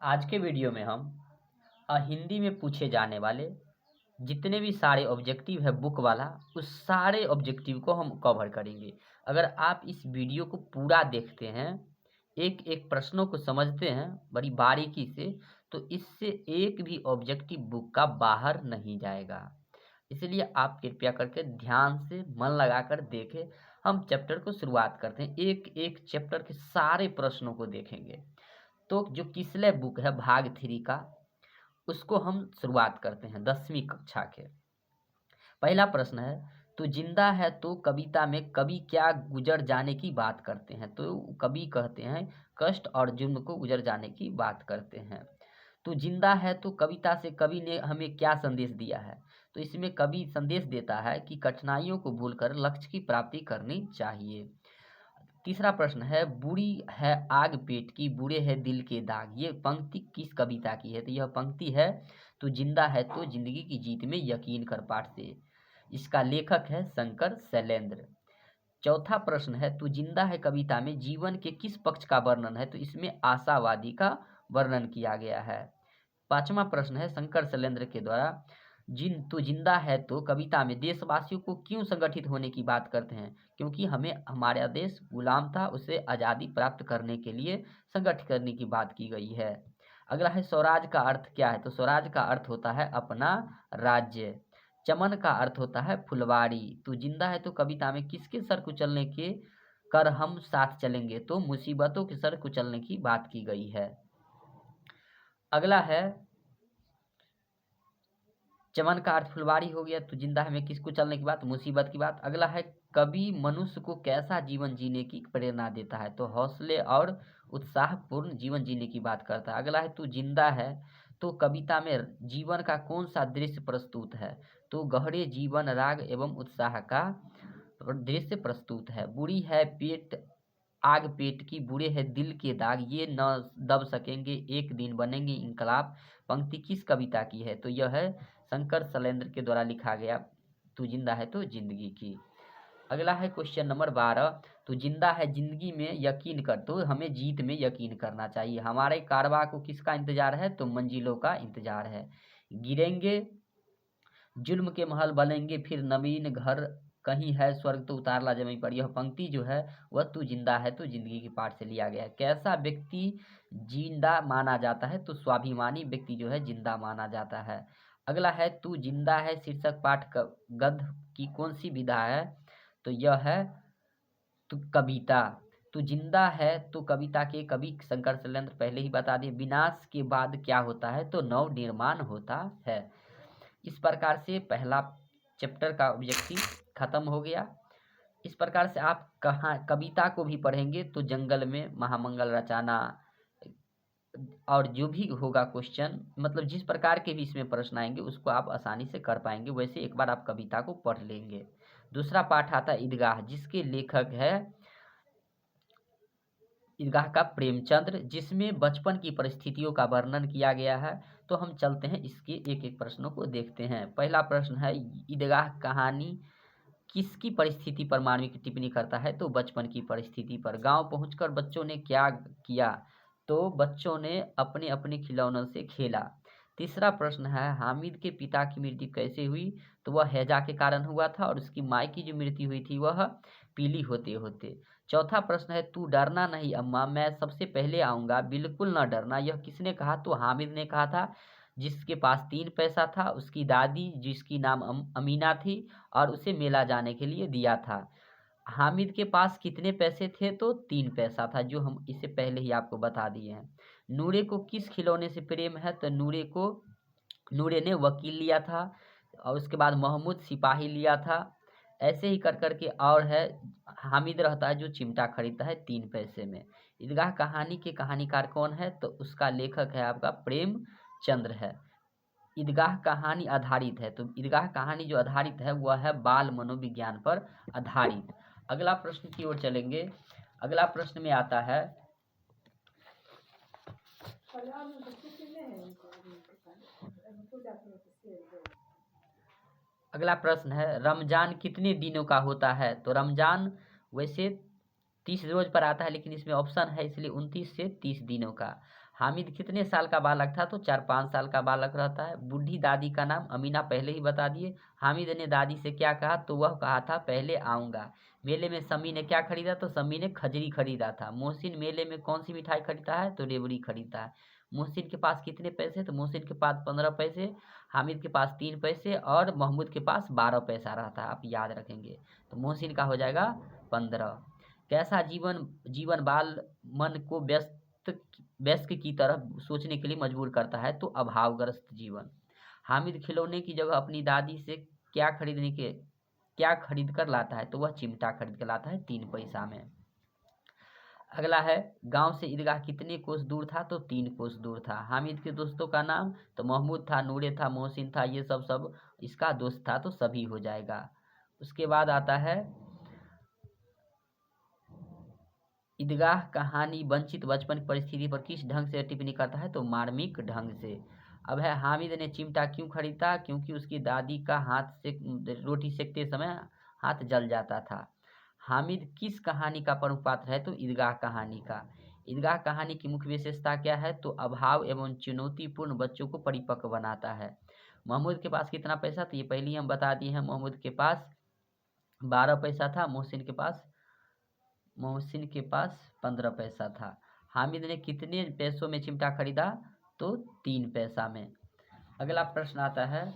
आज के वीडियो में हम हिंदी में पूछे जाने वाले जितने भी सारे ऑब्जेक्टिव है बुक वाला उस सारे ऑब्जेक्टिव को हम कवर करेंगे। अगर आप इस वीडियो को पूरा देखते हैं, एक एक प्रश्नों को समझते हैं बड़ी बारीकी से, तो इससे एक भी ऑब्जेक्टिव बुक का बाहर नहीं जाएगा। इसलिए आप कृपया करके ध्यान से मन लगाकर देखें। हम चैप्टर को शुरुआत करते हैं, एक एक चैप्टर के सारे प्रश्नों को देखेंगे। तो जो किसले बुक है भाग 3 का, उसको हम शुरुआत करते हैं 10वीं कक्षा के। पहला प्रश्न है, तू जिंदा है तो कविता में कवि क्या गुजर जाने की बात करते हैं। तो कवि कहते हैं कष्ट और जुर्म को गुजर जाने की बात करते हैं। तू जिंदा है तो कविता से कवि ने हमें क्या संदेश दिया है। तो इसमें कवि संदेश देता है कि कठिनाइयों को भूलकर लक्ष्य की प्राप्ति करनी चाहिए। तीसरा प्रश्न है, बुरी है आग पेट की बुरे है दिल के दाग। ये पंक्ति किस कविता की है। तो यह पंक्ति है तू जिंदा है तो जिंदगी की जीत में यकीन कर पाठ से। इसका लेखक है शंकर शैलेंद्र। चौथा प्रश्न है, तू जिंदा है कविता में जीवन के किस पक्ष का वर्णन है। तो इसमें आशावादी का वर्णन किया गया है। पांचवा प्रश्न है, शंकर शैलेंद्र के द्वारा तू जिंदा है तो कविता में देशवासियों को क्यों संगठित होने की बात करते हैं। क्योंकि हमें हमारा देश गुलाम था, उसे आज़ादी प्राप्त करने के लिए संगठित करने की बात की गई है। अगला है, स्वराज का अर्थ क्या है। तो स्वराज का अर्थ होता है अपना राज्य। चमन का अर्थ होता है फुलवारी। तू जिंदा है तो कविता में किसके सर कुचलने के कर हम साथ चलेंगे। तो मुसीबतों के सर कुचलने की बात की गई है। अगला है, चमन का अर्थ फुलवारी हो गया, तो जिंदा है में किसको चलने की बात, मुसीबत की बात। अगला है, कवि मनुष्य को कैसा जीवन जीने की प्रेरणा देता है। तो हौसले और उत्साहपूर्ण जीवन जीने की बात करता है। अगला है, तू जिंदा है तो कविता में जीवन का कौन सा दृश्य प्रस्तुत है। तो गहरे जीवन राग एवं उत्साह का दृश्य प्रस्तुत है। बुरी है पेट आग पेट की बुरे है दिल के दाग ये न दब सकेंगे एक दिन बनेंगे इनकलाब। पंक्ति किस कविता की है। तो यह है शंकर शैलेंद्र के द्वारा लिखा गया तू जिंदा है तो जिंदगी की। अगला है क्वेश्चन नंबर 12, तू जिंदा है जिंदगी में यकीन कर। तो हमें जीत में यकीन करना चाहिए। हमारे कारवां को किसका इंतजार है। तो मंजिलों का इंतजार है। गिरेंगे जुल्म के महल बनेंगे फिर नवीन घर कहीं है स्वर्ग तो उतार ला जमीन पर। यह पंक्ति जो है वह तू जिंदा है तो जिंदगी के पाठ से लिया गया है। कैसा व्यक्ति जिंदा माना जाता है। तो स्वाभिमानी व्यक्ति जो है जिंदा माना जाता है। अगला है, तू जिंदा है शीर्षक पाठ गद्य की कौन सी विधा है। तो यह है तो कविता। तू जिंदा है तो कविता के कवि शंकर शैलेंद्र पहले ही बता दिए। विनाश के बाद क्या होता है। तो नव निर्माण होता है। इस प्रकार से पहला चैप्टर का ऑब्जेक्टिव खत्म हो गया। इस प्रकार से आप कहाँ कविता को भी पढ़ेंगे तो जंगल में महामंगल रचाना और जो भी होगा क्वेश्चन, मतलब जिस प्रकार के भी इसमें प्रश्न आएंगे उसको आप आसानी से कर पाएंगे। वैसे एक बार आप कविता को पढ़ लेंगे। दूसरा पाठ आता है ईदगाह, जिसके लेखक है ईदगाह का प्रेमचंद्र, जिसमें बचपन की परिस्थितियों का वर्णन किया गया है। तो हम चलते हैं इसके एक एक प्रश्नों को देखते हैं। पहला प्रश्न है, ईदगाह कहानी किसकी परिस्थिति पर मानविक टिप्पणी करता है। तो बचपन की परिस्थिति पर। गांव पहुंचकर बच्चों ने क्या किया। तो बच्चों ने अपने अपने खिलौनों से खेला। तीसरा प्रश्न है, हामिद के पिता की मृत्यु कैसे हुई। तो वह हैजा के कारण हुआ था और उसकी माँ की जो मृत्यु हुई थी वह पीली होते होते। चौथा प्रश्न है, तू डरना नहीं अम्मा मैं सबसे पहले आऊँगा बिल्कुल न डरना। यह किसने कहा। तो हामिद ने कहा था, जिसके पास 3 पैसा था। उसकी दादी जिसकी नाम अमीना थी और उसे मेला जाने के लिए दिया था। हामिद के पास कितने पैसे थे। तो 3 पैसा था, जो हम इससे पहले ही आपको बता दिए हैं। नूरे को किस खिलौने से प्रेम है। तो नूरे ने वकील लिया था और उसके बाद महमूद सिपाही लिया था। ऐसे ही कर करके और है, हामिद रहता है जो चिमटा खरीदता है 3 पैसे में। ईदगाह कहानी के कहानीकार कौन है। तो उसका लेखक है आपका प्रेमचंद्र है। ईदगाह कहानी आधारित है। तो ईदगाह कहानी जो आधारित है वह है बाल मनोविज्ञान पर आधारित। अगला प्रश्न की ओर चलेंगे। अगला प्रश्न में आता है, अगला प्रश्न है, रमजान कितने दिनों का होता है। तो रमजान वैसे 30 रोज पर आता है, लेकिन इसमें ऑप्शन है इसलिए 29 से 30 दिनों का। हामिद कितने साल का बालक था? तो 4-5 साल का बालक रहता है। बूढ़ी दादी का नाम? अमीना पहले ही बता दिए। हामिद ने दादी से क्या कहा? तो वह कहा था पहले आऊँगा। मेले में शम्मी ने क्या खरीदा? तो शम्मी ने खजरी खरीदा था। मोहसिन मेले में कौन सी मिठाई खरीदता है? तो रेवड़ी खरीदता है। मोहसिन के पास कितने पैसे? तो मोहसिन के पास 15 पैसे, हामिद के पास 3 पैसे और महमूद के पास 12 पैसा रहता है। आप याद रखेंगे। तो मोहसिन का हो जाएगा 15। कैसा जीवन जीवन बाल मन को वयस्क की तरह सोचने के लिए मजबूर करता है? तो अभावग्रस्त जीवन। हामिद खिलौने की जगह अपनी दादी से क्या खरीद कर लाता है? तो वह चिमटा खरीद कर लाता है 3 पैसा में। अगला है, गांव से ईदगाह कितने कोस दूर था? तो 3 कोस दूर था। हामिद के दोस्तों का नाम? तो महमूद था, नूरे था, मोहसिन था, ये सब इसका दोस्त था, तो सभी हो जाएगा। उसके बाद आता है, ईदगाह कहानी वंचित बचपन की परिस्थिति पर किस ढंग से टिप्पणी करता है? तो मार्मिक ढंग से। अब है, हामिद ने चिमटा क्यों खरीदा? क्योंकि उसकी दादी का हाथ से रोटी सेकते समय हाथ जल जाता था। हामिद किस कहानी का प्रमुख पात्र है? तो ईदगाह कहानी का। ईदगाह कहानी की मुख्य विशेषता क्या है? तो अभाव एवं चुनौतीपूर्ण बच्चों को परिपक्व बनाता है। महमूद के पास कितना पैसा? तो ये पहले ही हम बता दिए हैं। महमूद के पास 12 पैसा था। मोहसिन के पास 15 पैसा था। हामिद ने कितने पैसों में चिमटा खरीदा? तो 3 पैसा में। अगला प्रश्न आता है,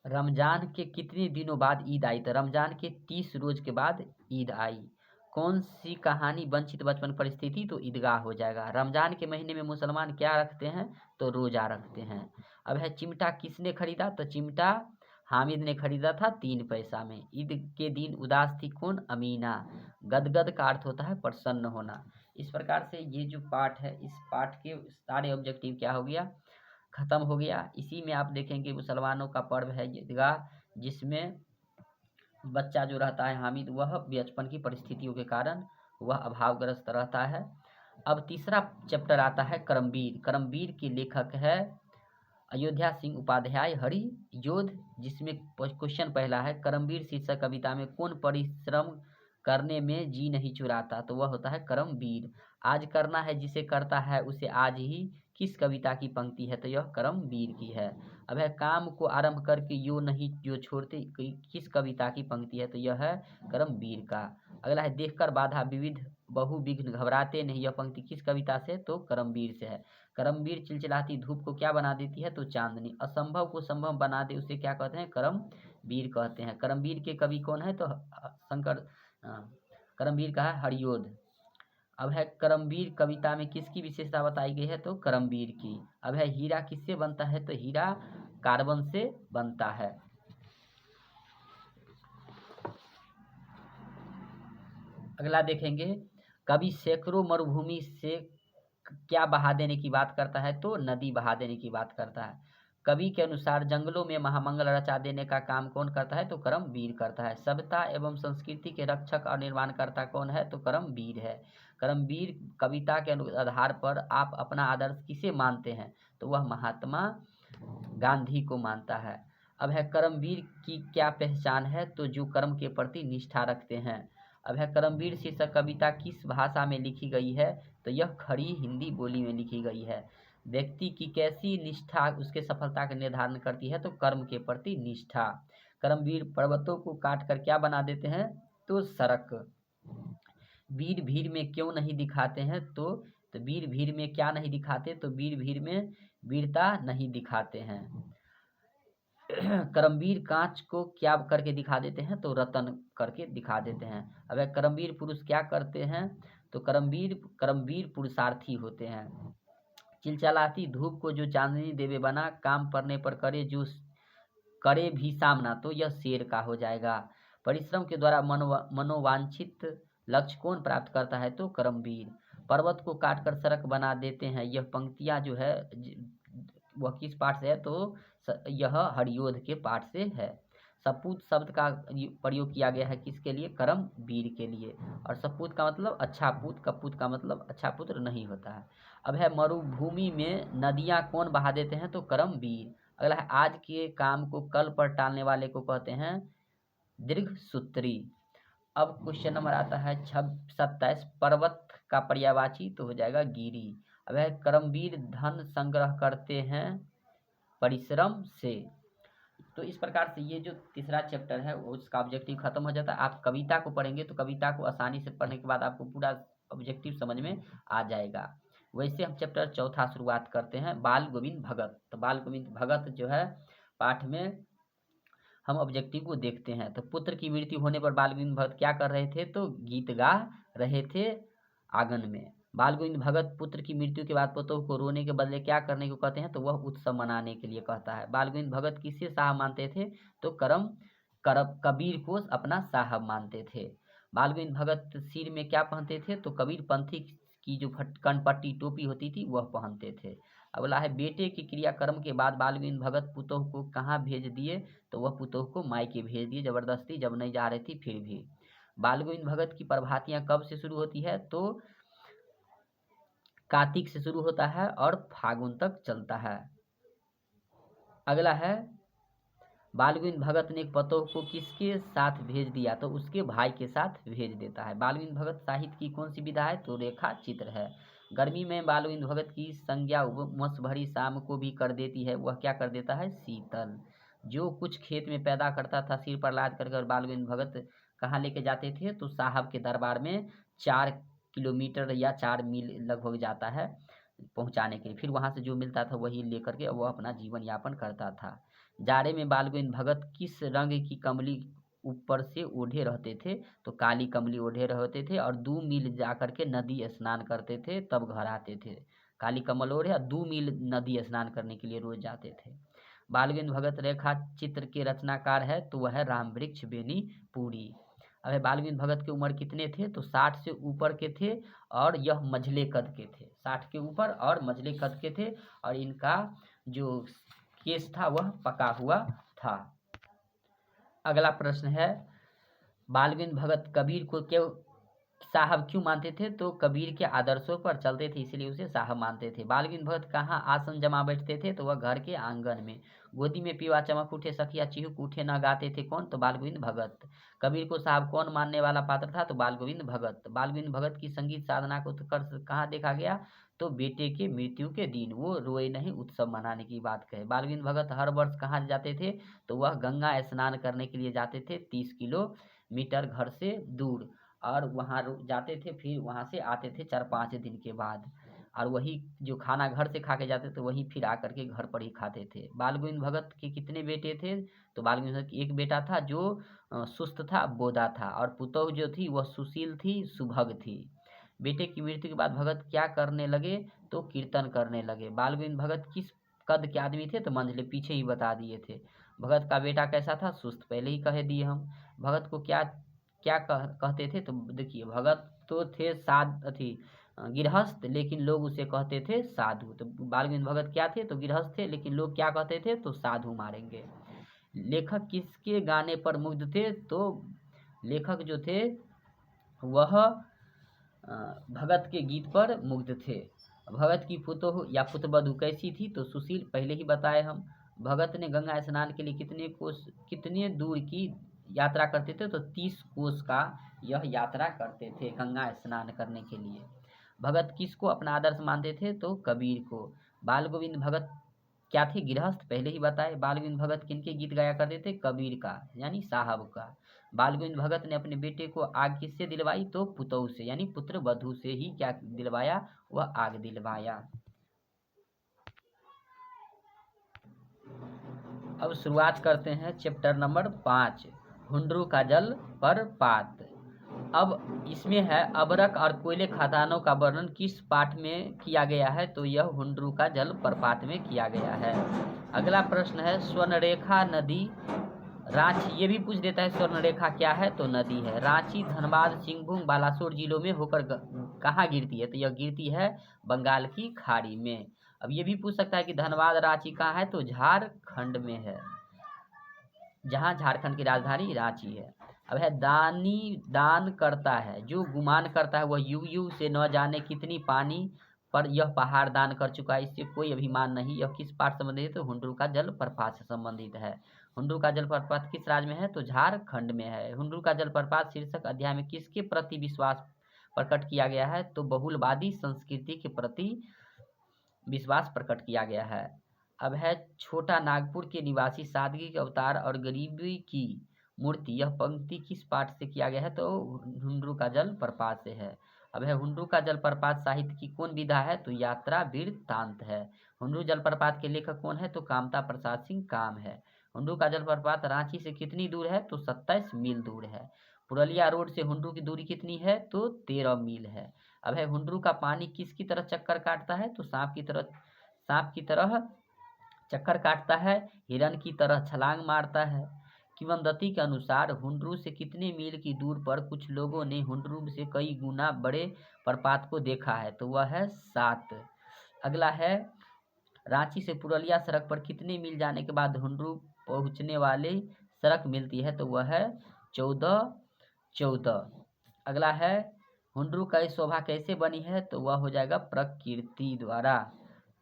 रमजान के कितने दिनों बाद ईद आई? तो रमजान के 30 रोज के बाद ईद आई। कौन सी कहानी वंचित बचपन परिस्थिति? तो ईदगाह हो जाएगा। रमजान के महीने में मुसलमान क्या रखते हैं? तो रोजा रखते हैं। अब है, चिमटा किसने खरीदा? तो चिमटा हामिद ने खरीदा था 3 पैसा में। ईद के दिन उदास थी कौन? अमीना। गदगद का अर्थ होता है प्रसन्न होना। इस प्रकार से ये जो पाठ है, इस पाठ के सारे ऑब्जेक्टिव क्या हो गया? खत्म हो गया। इसी में आप देखेंगे मुसलमानों का पर्व है ईदगाह, जिसमें बच्चा जो रहता है हामिद, वह बचपन की परिस्थितियों के कारण वह अभावग्रस्त रहता है। अब तीसरा चैप्टर आता है करमवीर। करमवीर के लेखक है अयोध्या सिंह उपाध्याय हरि योध, जिसमें क्वेश्चन पहला है, करमवीर शीर्षक कविता में कौन परिश्रम करने में जी नहीं चुराता? तो वह होता है करमवीर। आज करना है जिसे करता है उसे आज ही, किस कविता की पंक्ति है? तो यह करमवीर की है। अब है, काम को आरंभ करके यो नहीं जो छोड़ते, किस कविता की पंक्ति है? तो यह है करमवीर का। अगला है, देखकर बाधा विविध बहुविघ्न घबराते नहीं, यह पंक्ति किस कविता से? तो करमवीर से है। करमवीर चिलचिलाती धूप को क्या बना देती है? तो चांदनी। असंभव को संभव बना दे उसे क्या कहते हैं? करमवीर कहते हैं। करमवीर के कवि कौन है? तो शंकर करमवीर का है हरियोध। अब है, करमवीर कविता में किसकी विशेषता बताई गई है? तो करमवीर की। अब है, हीरा किससे बनता है? तो हीरा कार्बन से बनता है। अगला देखेंगे, कवि सैकड़ों मरुभूमि से क्या बहा देने की बात करता है? तो नदी बहा देने की बात करता है। कवि के अनुसार जंगलों में महामंगल रचा देने का काम कौन करता है? तो करमवीर करता है। सभ्यता एवं संस्कृति के रक्षक और निर्माणकर्ता कौन है? तो करमवीर है। करमवीर कविता के आधार पर आप अपना आदर्श किसे मानते हैं? तो वह महात्मा गांधी को मानता है। अब है, करमवीर की क्या पहचान है? तो जो कर्म के प्रति निष्ठा रखते हैं। अब है, करमवीर शीर्षक कविता किस भाषा में लिखी गई है? तो यह खड़ी हिंदी बोली में लिखी गई है। व्यक्ति की कैसी निष्ठा उसके सफलता का निर्धारण करती है? तो कर्म के प्रति निष्ठा। करमवीर पर्वतों को काट कर क्या बना देते हैं? तो सड़क। वीर भीड़ में क्यों नहीं दिखाते हैं? तो वीर भीड़ में क्या नहीं दिखाते? तो वीर भीड़ में वीरता नहीं दिखाते हैं। करमवीर कांच को क्या करके दिखा देते हैं? तो रतन करके दिखा देते हैं। अब है, करमवीर पुरुष क्या करते हैं? तो करमवीर पुरुषार्थी होते हैं। चिलचिलाती धूप को जो चांदनी देवे बना, काम पड़ने पर करे भी सामना, तो यह शेर का हो जाएगा। परिश्रम के द्वारा मनोवांछित लक्ष्य कौन प्राप्त करता है? तो करमवीर। पर्वत को काटकर सड़क बना देते हैं, यह पंक्तियां जो है वह किस पाठ से है? तो यह हरियोध के पाठ से है। सपूत शब्द का प्रयोग किया गया है किसके लिए? करमवीर के लिए। और सपूत का मतलब अच्छा पूत, कपूत का मतलब अच्छा पुत्र नहीं होता है। अब है, मरुभूमि में नदियां कौन बहा देते हैं? तो करमवीर। अगला है, आज के काम को कल पर टालने वाले को कहते हैं दीर्घसूत्री। अब क्वेश्चन नंबर आता है 27, पर्वत का पर्यायवाची तो हो जाएगा गिरी। अब है कर्मवीर धन संग्रह करते हैं परिश्रम से। तो इस प्रकार से ये जो तीसरा चैप्टर है उसका ऑब्जेक्टिव खत्म हो जाता है। आप कविता को पढ़ेंगे तो कविता को आसानी से पढ़ने के बाद आपको पूरा ऑब्जेक्टिव समझ में आ जाएगा। वैसे हम चैप्टर चौथा शुरुआत करते हैं, बाल गोविंद भगत। तो बाल गोविंद भगत जो है पाठ में हम ऑब्जेक्टिव को देखते हैं। तो पुत्र की मृत्यु होने पर बाल गोविंद भगत क्या कर रहे थे, तो गीत गा रहे थे आंगन में। बाल गोविंद भगत पुत्र की मृत्यु के बाद पुतोह को रोने के बदले क्या करने को कहते हैं, तो वह उत्सव मनाने के लिए कहता है। बाल गोविंद भगत किसे साहब मानते थे, तो कबीर को अपना साहब मानते थे। बाल गोविंद भगत सिर में क्या पहनते थे, तो कबीर पंथी की जो कनपट्टी टोपी होती थी वह पहनते थे। अगला है बेटे के क्रियाक्रम के बाद बाल गोविंद भगत पुतोह को कहाँ भेज दिए, तो वह पुतोह को मायके भेज दिए जबरदस्ती, जब नहीं जा रही थी फिर भी। बाल गोविंद भगत की प्रभातियां कब से शुरू होती है, तो कार्तिक से शुरू होता है और फागुन तक चलता है। अगला है बाल गोविंद भगत ने पतोह को किसके साथ भेज दिया, तो उसके भाई के साथ भेज देता है। बाल गोविंद भगत साहित्य की कौन सी विधा है, तो रेखा चित्र है। गर्मी में बाल गोविंद भगत की संज्ञा उमस भरी शाम को भी कर देती है, वह क्या कर देता है, शीतल। जो कुछ खेत में पैदा करता था सिर पर लाद कर बाल गोविंद भगत कहाँ लेके जाते थे, तो साहब के दरबार में 4 किलोमीटर या 4 मील लगभग जाता है पहुँचाने के लिए। फिर वहाँ से जो मिलता था वही लेकर के वह अपना जीवन यापन करता था। जाड़े में बाल गोविंद भगत किस रंग की कमली ऊपर से ओढ़े रहते थे, तो काली कमली ओढ़े रहते थे और 2 मील जाकर के नदी स्नान करते थे तब घर आते थे। काली कमल ओढ़े और 2 मील नदी स्नान करने के लिए रोज जाते थे। बाल गोविंद भगत रेखा चित्र के रचनाकार है, तो वह है राम वृक्ष बेनी पूरी। अब बाल गोविंद भगत की उम्र कितने थे, तो 60 से ऊपर के थे और यह मझले कद के थे, 60 के ऊपर और मझले कद के थे, और इनका जो केस था वह पका हुआ था। अगला प्रश्न है बाल गोविंद भगत कबीर को क्यों साहब क्यों मानते थे, तो कबीर के आदर्शों पर चलते थे इसलिए उसे साहब मानते थे। बाल गोविंद भगत कहाँ आसन जमा बैठते थे, तो वह घर के आंगन में। गोदी में पीवा चमक उठे सखिया चिहुक उठे न गाते थे कौन, तो बाल गोविंद भगत। कबीर को साहब कौन मानने वाला पात्र था, तो बाल गोविंद भगत। बाल गोविंद भगत की संगीत साधना को उत्कर्ष कहाँ देखा गया, तो बेटे के मृत्यु के दिन वो रोए नहीं उत्सव मनाने की बात कहे। बाल गोविंद भगत हर वर्ष कहाँ जाते थे, तो वह गंगा स्नान करने के लिए जाते थे 30 किलोमीटर घर से दूर, और वहाँ जाते थे, फिर वहाँ से आते थे 4-5 दिन के बाद, और वही जो खाना घर से खा के जाते थे वही फिर आकर के घर पर ही खाते थे। बाल गोविंद भगत के कितने बेटे थे, तो बाल गोविंद भगत एक बेटा था जो सुस्त था, बोदा था, और पुतोह जो थी वह सुशील थी, सुभग थी। बेटे की मृत्यु के बाद भगत क्या करने लगे, तो कीर्तन करने लगे। बाल गोविंद भगत किस कद के आदमी थे, तो मंझले पीछे ही बता दिए थे। भगत का बेटा कैसा था, सुस्त, पहले ही कह दिए हम। भगत को क्या क्या कहते थे, तो देखिए भगत तो थे गृहस्थ, लेकिन लोग उसे कहते थे साधु। तो बाल गोविंद भगत क्या थे, तो गृहस्थ थे, लेकिन लोग क्या कहते थे, तो साधु मारेंगे। लेखक किसके गाने पर मुग्ध थे, तो लेखक जो थे वह भगत के गीत पर मुग्ध थे। भगत की पुतोह या पुत्रवधू कैसी थी, तो सुशील, पहले ही बताए हम। भगत ने गंगा स्नान के लिए कितने दूर की यात्रा करते थे, तो 30 कोस का यह यात्रा करते थे गंगा स्नान करने के लिए। भगत किसको अपना आदर्श मानते थे, तो कबीर को। बाल गोविंद भगत क्या थे, गृहस्थ, पहले ही बताए। बाल गोविंद भगत किनके गीत गाया करते थे, कबीर का यानी साहब का। बाल गोविंद भगत ने अपने बेटे को आग किससे दिलवाई, तो पुतोह से, यानी पुत्र वधू से ही क्या दिलवाया, वह आग दिलवाया। अब शुरुआत करते हैं चैप्टर नंबर 5, हुंडरू का जल पर पात। अब इसमें है अबरक और कोयले खदानों का वर्णन किस पाठ में किया गया है, तो यह हुंडरू का जल प्रपात में किया गया है। अगला प्रश्न है स्वर्णरेखा नदी रांची, ये भी पूछ देता है स्वर्णरेखा क्या है, तो नदी है। रांची धनबाद सिंहभूम बालासोर जिलों में होकर कहाँ गिरती है, तो यह गिरती है बंगाल की खाड़ी में। अब ये भी पूछ सकता है कि धनबाद रांची कहाँ है, तो झारखंड में है, जहाँ झारखंड की राजधानी रांची है। अब है दानी दान करता है, जो गुमान करता है वह युग युग से न जाने कितनी पानी पर यह पहाड़ दान कर चुका है, इससे कोई अभिमान नहीं। यह किस पाठ संबंधित है, तो हुंडरू का जल प्रपात से संबंधित है। हुंड्रू का जलप्रपात किस राज्य में है? तो झारखंड में है। हुंड्रू का जलप्रपात शीर्षक अध्याय में किसके प्रति विश्वास प्रकट किया गया है? तो बहुलवादी संस्कृति के प्रति विश्वास प्रकट किया गया है। अब है छोटा नागपुर के निवासी सादगी के अवतार और गरीबी की मूर्ति, यह पंक्ति किस पाठ से किया गया है? तो हुंड्रू का जलप्रपात से है। अब है हुंड्रू का जलप्रपात साहित्य की कौन विधा है? तो यात्रा वृत्तांत है। हुंड्रू जलप्रपात के लेखक कौन है? तो कामता प्रसाद सिंह काम है। हुंड्रू का जलप्रपात रांची से कितनी दूर है? तो 27 मील दूर है। पुरलिया रोड से हुंड्रू की दूरी कितनी है? तो 13 मील है। अब है हुंड्रू का पानी किसकी तरह चक्कर काटता है? तो सांप की तरह चक्कर काटता है, हिरण की तरह छलांग मारता है। किंवदंती के अनुसार हुंड्रू से कितने मील की दूर पर कुछ लोगों ने हुंड्रू से कई गुना बड़े प्रपात को देखा है? तो वह है 7। अगला है रांची से पुरलिया सड़क पर कितने मील जाने के बाद हुंड्रू पहुंचने वाली सड़क मिलती है? तो वह है 14। अगला है हुंड्रू की शोभा कैसे बनी है? तो वह हो जाएगा प्रकृति द्वारा।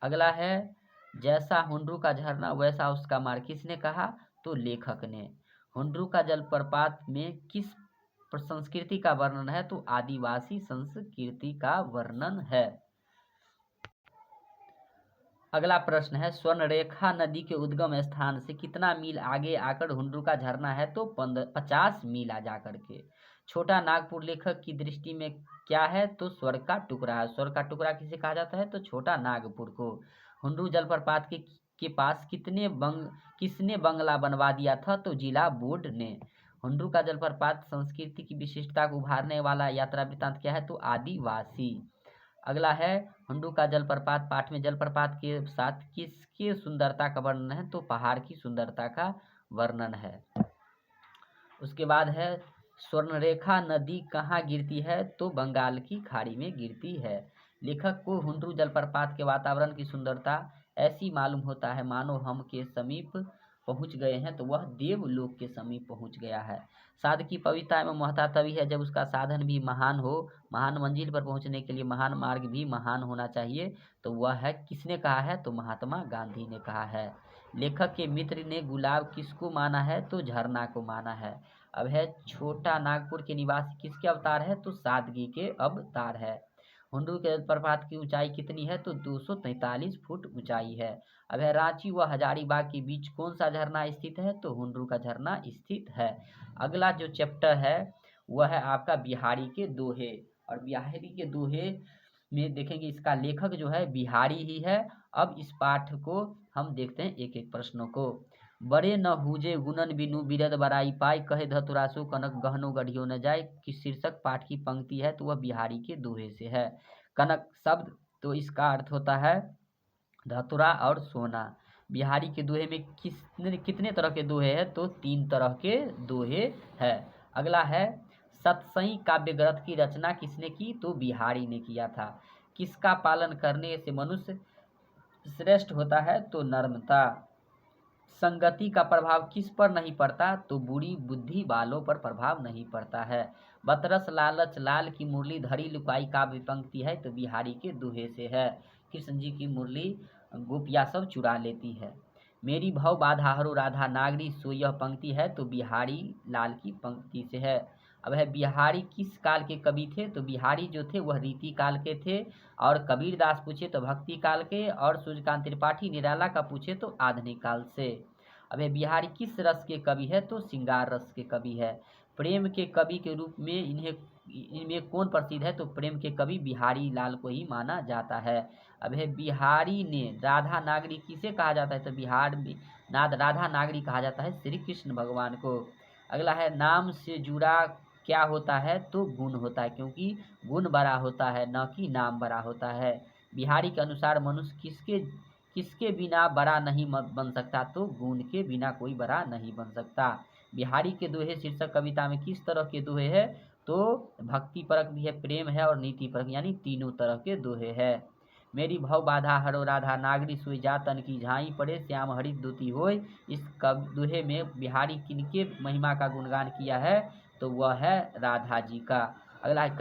अगला है जैसा हुंड्रू का झरना वैसा उसका मार्ग, किसने कहा? तो लेखक ने। हुंड्रू का जलप्रपात में किस संस्कृति का वर्णन है? तो आदिवासी संस्कृति का वर्णन है। अगला प्रश्न है स्वर्णरेखा नदी के उद्गम स्थान से कितना मील आगे आकर हुंड्रू का झरना है? तो 50 मील आ जाकर के। छोटा नागपुर लेखक की दृष्टि में क्या है? तो स्वर्ग का टुकड़ा है। स्वर्ग का टुकड़ा किसे कहा जाता है? तो छोटा नागपुर को। हुंड्रू जलप्रपात के पास किसने बंगला बनवा दिया था? तो जिला बोर्ड ने। हुंड्रू का जलप्रपात संस्कृति की विशिष्टता को उभारने वाला यात्रा वृत्तांत क्या है? तो आदिवासी। अगला है हुंड्रू का जलप्रपात पाठ में जलप्रपात के साथ किसकी सुंदरता का वर्णन है? तो पहाड़ की सुंदरता का वर्णन है। उसके बाद है स्वर्णरेखा नदी कहाँ गिरती है? तो बंगाल की खाड़ी में गिरती है। लेखक को हुंड्रू जलप्रपात के वातावरण की सुंदरता ऐसी मालूम होता है मानो हम के समीप पहुंच गए हैं, तो वह देवलोक के समीप पहुंच गया है। साध की पवित्रता एवं महत्ता तभी है जब उसका साधन भी महान हो। महान मंजिल पर पहुंचने के लिए महान मार्ग भी महान होना चाहिए। तो वह है किसने कहा है? तो महात्मा गांधी ने कहा है। लेखक के मित्र ने गुलाब किसको माना है? तो झरना को माना है। अब है छोटा नागपुर के निवासी किसके अवतार है? तो सादगी के अवतार है। हुंड्रू के जलप्रपात की ऊंचाई कितनी है? तो 243 फुट ऊंचाई है। अब है रांची व हजारीबाग के बीच कौन सा झरना स्थित है? तो हुंड्रू का झरना स्थित है। अगला जो चैप्टर है वह है आपका बिहारी के दोहे। और बिहारी के दोहे में देखेंगे इसका लेखक जो है बिहारी ही है। अब इस पाठ को हम देखते हैं एक एक प्रश्नों को। बड़े न हुजे गुणन बिनु बिरद बड़ाई पाई, कहे धतुरासु कनक गहनो गढ़ियो न जाए, कि शीर्षक पाठ की पंक्ति है तो वह बिहारी के दोहे से है। कनक शब्द तो इसका अर्थ होता है धतुरा और सोना। बिहारी के दोहे में कितने तरह के दोहे हैं? तो 3 तरह के दोहे है। अगला है सतसई काव्य ग्रंथ की रचना किसने की? तो बिहारी ने किया था। किसका पालन करने से मनुष्य श्रेष्ठ होता है? तो नर्मता। संगति का प्रभाव किस पर नहीं पड़ता? तो बुरी बुद्धि वालों पर प्रभाव नहीं पड़ता है। बतरस लालच लाल की मुरली धरी लुकाई काव्य पंक्ति है तो बिहारी के दोहे से है। कृष्ण जी की मुरली गोपिया सब चुरा लेती है। मेरी भव बाधा हरो राधा नागरी सो यह पंक्ति है तो बिहारी लाल की पंक्ति से है। अब है बिहारी किस काल के कवि थे? तो बिहारी जो थे वह रीति काल के थे। और कबीर दास पूछे तो भक्ति काल के। और सूर्यकांत त्रिपाठी निराला का पूछे तो आधुनिक काल से। अब है बिहारी किस रस के कवि है? तो श्रृंगार रस के कवि है। प्रेम के कवि के रूप में इनमें कौन प्रसिद्ध है? तो प्रेम के कवि बिहारी लाल को ही माना जाता है। अब है बिहारी ने राधा नागरी किसे कहा जाता है? तो बिहार में राधा नागरी कहा जाता है श्री कृष्ण भगवान को। अगला है नाम से जुड़ा क्या होता है? तो गुण होता है, क्योंकि गुण बड़ा होता है न कि नाम बड़ा होता है। बिहारी के अनुसार मनुष्य किसके बिना बड़ा नहीं बन सकता? तो गुण के बिना कोई बड़ा नहीं बन सकता। बिहारी के दोहे शीर्षक कविता में किस तरह के दोहे है? तो भक्ति परक भी है, प्रेम है और नीति परक, यानी तीनों तरह के दोहे है। मेरी भव बाधा हरो राधा नागरी सोई जा तन की झाई पड़े श्याम हरित दुती होय। इस दोहे में बिहारी किनके महिमा का गुणगान किया है? तो वह है राधा जी का। अगला है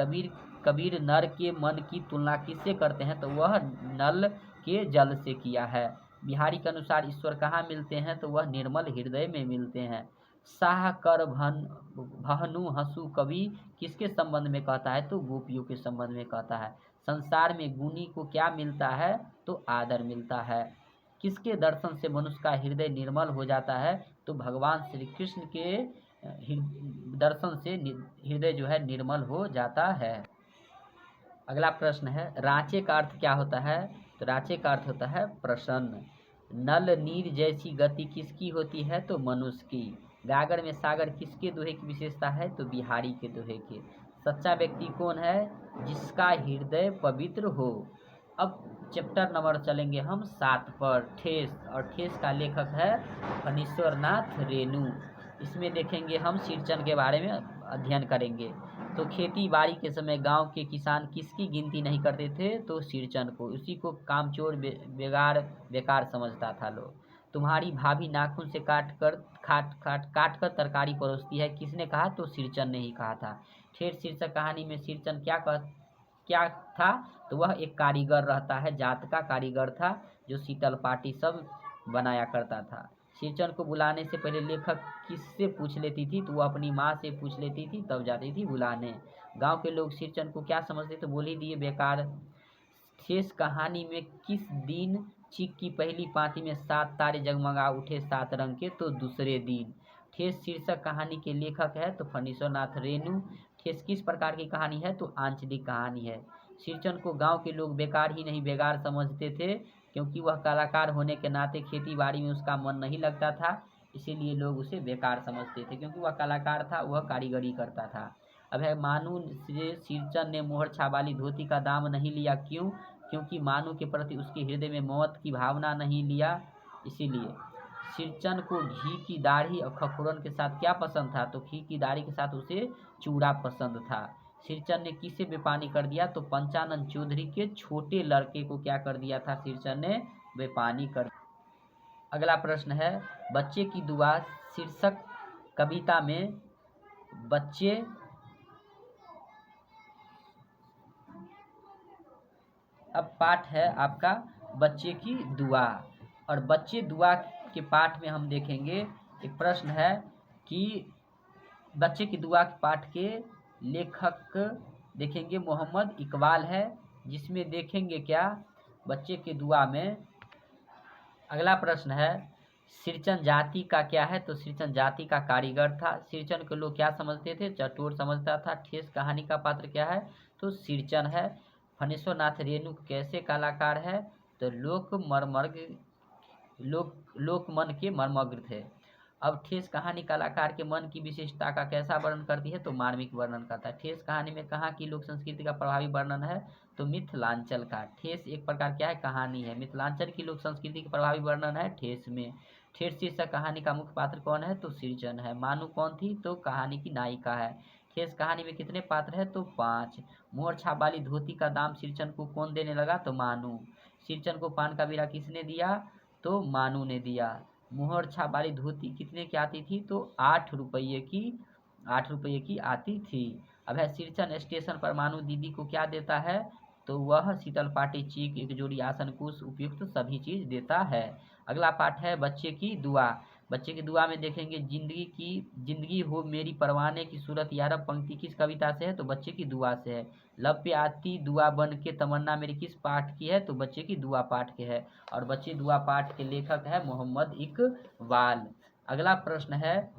कबीर नर के मन की तुलना किससे करते हैं? तो वह नल के जल से किया है। बिहारी के अनुसार ईश्वर कहाँ मिलते हैं? तो वह निर्मल हृदय में मिलते हैं। साह कर भहनु हंसू कवि किसके संबंध में कहता है? तो गोपियों के संबंध में कहता है। संसार में गुणी को क्या मिलता है? तो आदर मिलता है। किसके दर्शन से मनुष्य का हृदय निर्मल हो जाता है? तो भगवान श्री कृष्ण के दर्शन से हृदय जो है निर्मल हो जाता है। अगला प्रश्न है, रांचे का अर्थ क्या होता है? तो रांचे का अर्थ होता है प्रसन्न। नल नीर जैसी गति किसकी होती है? तो मनुष्य की। गागर में सागर किसके दोहे की विशेषता है? तो बिहारी के दोहे के। सच्चा व्यक्ति कौन है? जिसका हृदय पवित्र हो। अब चैप्टर नंबर चलेंगे हम 7 पर, ठेस। और ठेस का लेखक है फणीश्वर नाथ रेणु। इसमें देखेंगे हम सिरचन के बारे में अध्ययन करेंगे। तो खेती बाड़ी के समय गांव के किसान किसकी गिनती नहीं करते थे? तो सिरचन को। उसी को कामचोर बेकार समझता था लोग। तुम्हारी भाभी नाखून से काट कर तरकारी परोसती है, किसने कहा? तो सिरचन ने ही कहा था। ठेठ शीर्षक कहानी में सिरचन क्या था? तो वह एक कारीगर रहता है, जात का कारीगर था, जो शीतल पाटी सब बनाया करता था। सिरचन को बुलाने से पहले लेखक किससे पूछ लेती थी? तो वो अपनी माँ से पूछ लेती थी, तब जाती थी बुलाने। गांव के लोग सिरचन को क्या समझते? तो बोल ही दिए, बेकार। शेष कहानी में किस दिन चिक की पहली पाँति में 7 तारे जगमगा उठे 7 रंग के? तो दूसरे दिन। ठेस शीर्षक कहानी के लेखक है तो फणीश्वर नाथ रेणु। ठेस किस प्रकार की कहानी है? तो आंचलिक कहानी है। सिरचन को गांव के लोग बेकार ही नहीं बेगार समझते थे, क्योंकि वह कलाकार होने के नाते खेती बाड़ी में उसका मन नहीं लगता था, इसीलिए लोग उसे बेकार समझते थे। क्योंकि वह कलाकार था, वह कारीगरी करता था। अब है, मानू से सिरचन ने मोहर छाप वाली धोती का दाम नहीं लिया, क्यों? क्योंकि मानू के प्रति उसके हृदय में मौत की भावना नहीं लिया, इसीलिए। सिरचन को घी की दाढ़ी और खखोरन के साथ क्या पसंद था? तो घी की दाढ़ी के साथ उसे चूड़ा पसंद था। सिरचन ने किसे बेपानी कर दिया? तो पंचानन चौधरी के छोटे लड़के को क्या कर दिया था? सिरचन ने बेपानी कर। अगला प्रश्न है, बच्चे की दुआ शीर्षक कविता में बच्चे अब पाठ है आपका बच्चे की दुआ। और बच्चे दुआ के पाठ में हम देखेंगे, एक प्रश्न है कि बच्चे की दुआ के पाठ के लेखक देखेंगे मोहम्मद इकबाल है, जिसमें देखेंगे क्या बच्चे की दुआ में। अगला प्रश्न है, सिरचन जाति का क्या है? तो सिरचन जाति का कारीगर था। सिरचन को लोग क्या समझते थे? चटोर समझता था। ठेस कहानी का पात्र क्या है? तो सिरचन है। फणीश्वर नाथ रेणु कैसे कलाकार है? तो लोक मन के मर्मज्ञ थे। अब ठेस कहानी कलाकार के मन की विशेषता का कैसा वर्णन करती है? तो मार्मिक वर्णन करता है। ठेस कहानी में कहाँ की लोक संस्कृति का प्रभावी वर्णन है? तो मिथिलांचल का। ठेस एक प्रकार क्या है? कहानी है। मिथिलांचल की लोक संस्कृति का प्रभावी वर्णन है ठेस में। ठेस शीर्षक कहानी का मुख्य पात्र कौन है? तो सिरचन है। मानू कौन थी? तो कहानी की नायिका है। ठेस कहानी में कितने पात्र है? तो 5। मोहर छाप वाली धोती का दाम सिरचन को कौन देने लगा? तो मानू। सिरचन को पान का बीड़ा किसने दिया? तो मानू ने दिया। मोहर छाप वाली धोती कितने की आती थी? तो 8 रुपये की आती थी। अब है, सिरचन स्टेशन पर मानू दीदी को क्या देता है? तो वह शीतल पाटी, चीक, एक जोड़ी आसन कुश उपयुक्त सभी चीज देता है। अगला पाठ है बच्चे की दुआ। बच्चे की दुआ में देखेंगे, जिंदगी हो मेरी परवाने की सूरत यारब पंक्ति किस कविता से है? तो बच्चे की दुआ से है। लब पे आती दुआ बन के तमन्ना मेरी किस पाठ की है? तो बच्चे की दुआ पाठ के है। और बच्चे दुआ पाठ के लेखक है मोहम्मद इकबाल। अगला प्रश्न है,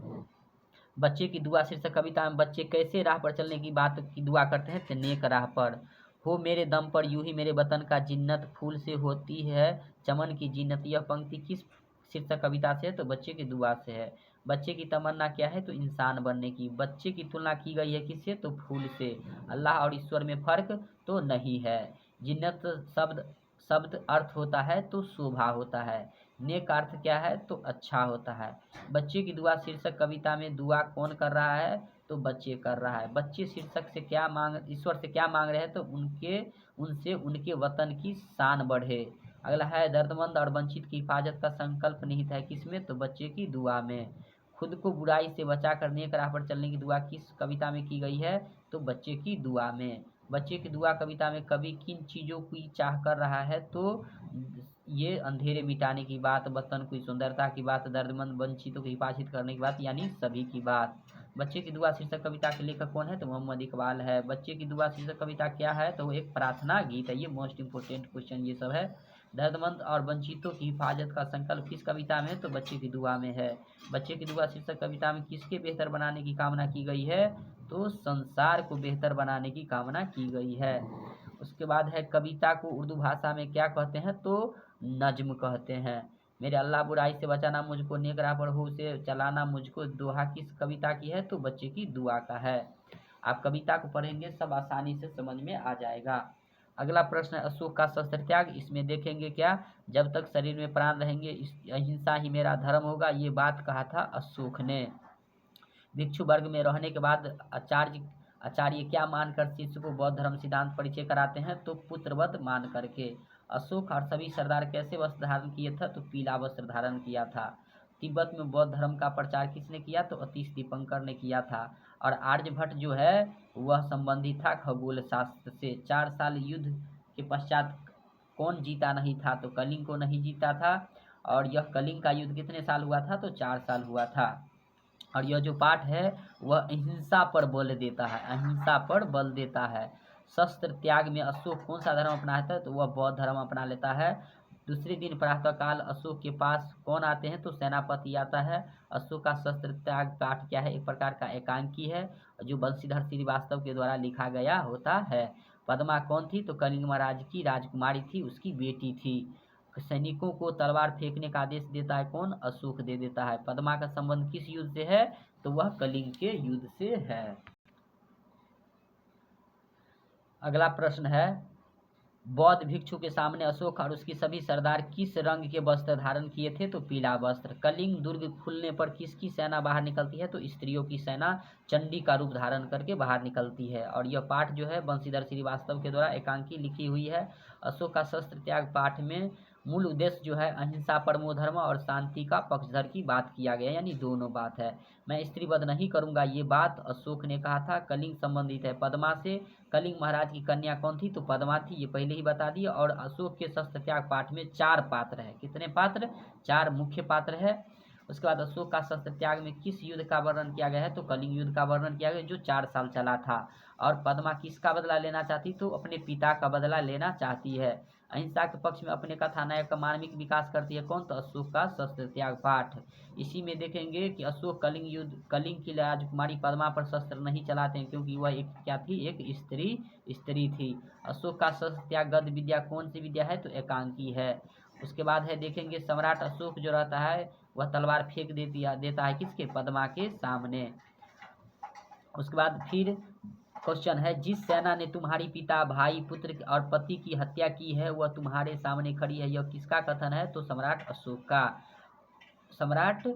बच्चे की दुआ शीर्षक कविता में बच्चे कैसे राह पर चलने की बात की दुआ करते हैं? तो नेक राह पर। हो मेरे दम पर यूं ही मेरे वतन का जिन्नत, फूल से होती है चमन की जिन्नत। यह पंक्ति किस शीर्षक कविता से है? तो बच्चे की दुआ से है। बच्चे की तमन्ना क्या है? तो इंसान बनने की। बच्चे की तुलना की गई है किससे? तो फूल से। अल्लाह और ईश्वर में फर्क तो नहीं है। जिन्नत शब्द अर्थ होता है तो शोभा होता है। नेक अर्थ क्या है? तो अच्छा होता है। बच्चे की दुआ शीर्षक कविता में दुआ कौन कर रहा है? तो बच्चे कर रहा है। बच्चे शीर्षक से ईश्वर से क्या मांग रहे हैं? तो उनसे उनके वतन की शान बढ़े। अगला है, दर्दमंद और वंचित की हिफाजत का संकल्प निहित है किसमें? तो बच्चे की दुआ में। खुद को बुराई से बचाकर नेक राह पर चलने की दुआ किस कविता में की गई है? तो बच्चे की दुआ में। बच्चे की दुआ कविता में कवि किन चीज़ों की चाह कर रहा है? तो ये अंधेरे मिटाने की बात, वतन की सुंदरता की बात, दर्दमंद वंचितों को हिफाजत करने की बात, यानी सभी की बात। बच्चे की दुआ शीर्षक कविता के लेखक कौन है? तो मोहम्मद इकबाल है। बच्चे की दुआ शीर्षक कविता क्या है? तो वो एक प्रार्थना गीत है। ये मोस्ट इंपोर्टेंट क्वेश्चन ये सब है। दर्दमंद और वंचितों की हिफाजत का संकल्प किस कविता में है? तो बच्चे की दुआ में है। बच्चे की दुआ शीर्षक कविता में किसके बेहतर बनाने की कामना की गई है? तो संसार को बेहतर बनाने की कामना की गई है। उसके बाद है कविता को उर्दू भाषा में क्या कहते हैं? तो नज्म कहते हैं। मेरे अल्लाह बुराई से बचाना मुझको, नेक राह पर हो उसे चलाना मुझको, दोहा किस कविता की है? तो बच्चे की दुआ का है। आप कविता को पढ़ेंगे सब आसानी से समझ में आ जाएगा। अगला प्रश्न है अशोक का शस्त्र त्याग। इसमें देखेंगे क्या? जब तक शरीर में प्राण रहेंगे अहिंसा ही मेरा धर्म होगा, ये बात कहा था अशोक ने। भिक्षु वर्ग में रहने के बाद आचार्य क्या मानकर शिष्य को बौद्ध धर्म सिद्धांत परिचय कराते हैं? तो पुत्रवत मान करके। अशोक और सभी सरदार कैसे वस्त्र धारण किए थे? तो पीला वस्त्र धारण किया था। तिब्बत में बौद्ध धर्म का प्रचार किसने किया? तो अतीश दीपंकर ने किया था। और आर्यभट्ट जो है वह संबंधित था खगोल शास्त्र से। 4 साल युद्ध के पश्चात कौन जीता नहीं था? तो कलिंग को नहीं जीता था। और यह कलिंग का युद्ध कितने साल हुआ था? तो 4 साल हुआ था। और यह जो पाठ है वह अहिंसा पर बल देता है, अहिंसा पर बल देता है। शस्त्र त्याग में अशोक कौन सा धर्म अपनाता है? तो वह बौद्ध धर्म अपना लेता है। दूसरे दिन प्रातःकाल अशोक के पास कौन आते हैं? तो सेनापति आता है। अशोक का शस्त्र त्याग पाठ क्या है? एक प्रकार का एकांकी है जो बंशीधर श्रीवास्तव के द्वारा लिखा गया होता है। पद्मा कौन थी? तो कलिंग महाराज की राजकुमारी थी, उसकी बेटी थी। सैनिकों को तलवार फेंकने का आदेश देता है कौन? अशोक दे देता है। पद्मा का संबंध किस युद्ध से है? तो वह कलिंग के युद्ध से है। अगला प्रश्न है बौद्ध भिक्षु के सामने अशोक और उसकी सभी सरदार किस रंग के वस्त्र धारण किए थे? तो पीला वस्त्र। कलिंग दुर्ग खुलने पर किसकी सेना बाहर निकलती है? तो स्त्रियों की सेना चंडी का रूप धारण करके बाहर निकलती है। और यह पाठ जो है बंशीधर श्रीवास्तव के द्वारा एकांकी लिखी हुई है। अशोक का शस्त्र त्याग पाठ में मूल उद्देश्य जो है अहिंसा परमो धर्म और शांति का पक्षधर की बात किया गया, यानी दोनों बात है। मैं स्त्रीवध नहीं करूंगा, ये बात अशोक ने कहा था। कलिंग संबंधित है पद्मा से। कलिंग महाराज की कन्या कौन थी? तो पद्मा थी, ये पहले ही बता दिए। और अशोक के शस्त्र त्याग पाठ में 4 पात्र है। कितने पात्र? 4 मुख्य पात्र है। उसके बाद अशोक का शस्त्र त्याग में किस युद्ध का वर्णन किया गया है? तो कलिंग युद्ध का वर्णन किया गया जो 4 साल चला था। और पद्मा किसका बदला लेना चाहती? तो अपने पिता का बदला लेना चाहती है। अहिंसा के पक्ष में अपने कथानायक का मानविक विकास करती है कौन? तो अशोक का शस्त्र त्याग पाठ। इसी में देखेंगे कि अशोक कलिंग की राजकुमारी पद्मा पर शस्त्र नहीं चलाते हैं क्योंकि वह एक क्या थी? एक स्त्री थी। अशोक का शस्त्र त्याग गद विद्या कौन सी विद्या है? तो एकांकी है। उसके बाद है देखेंगे सम्राट अशोक जो रहता है वह तलवार फेंक देता है किसके? पद्मा के सामने। उसके बाद फिर क्वेश्चन है जिस सेना ने तुम्हारी पिता, भाई, पुत्र और पति की हत्या की है वह तुम्हारे सामने खड़ी है, यह किसका कथन है? तो सम्राट अशोक का। सम्राट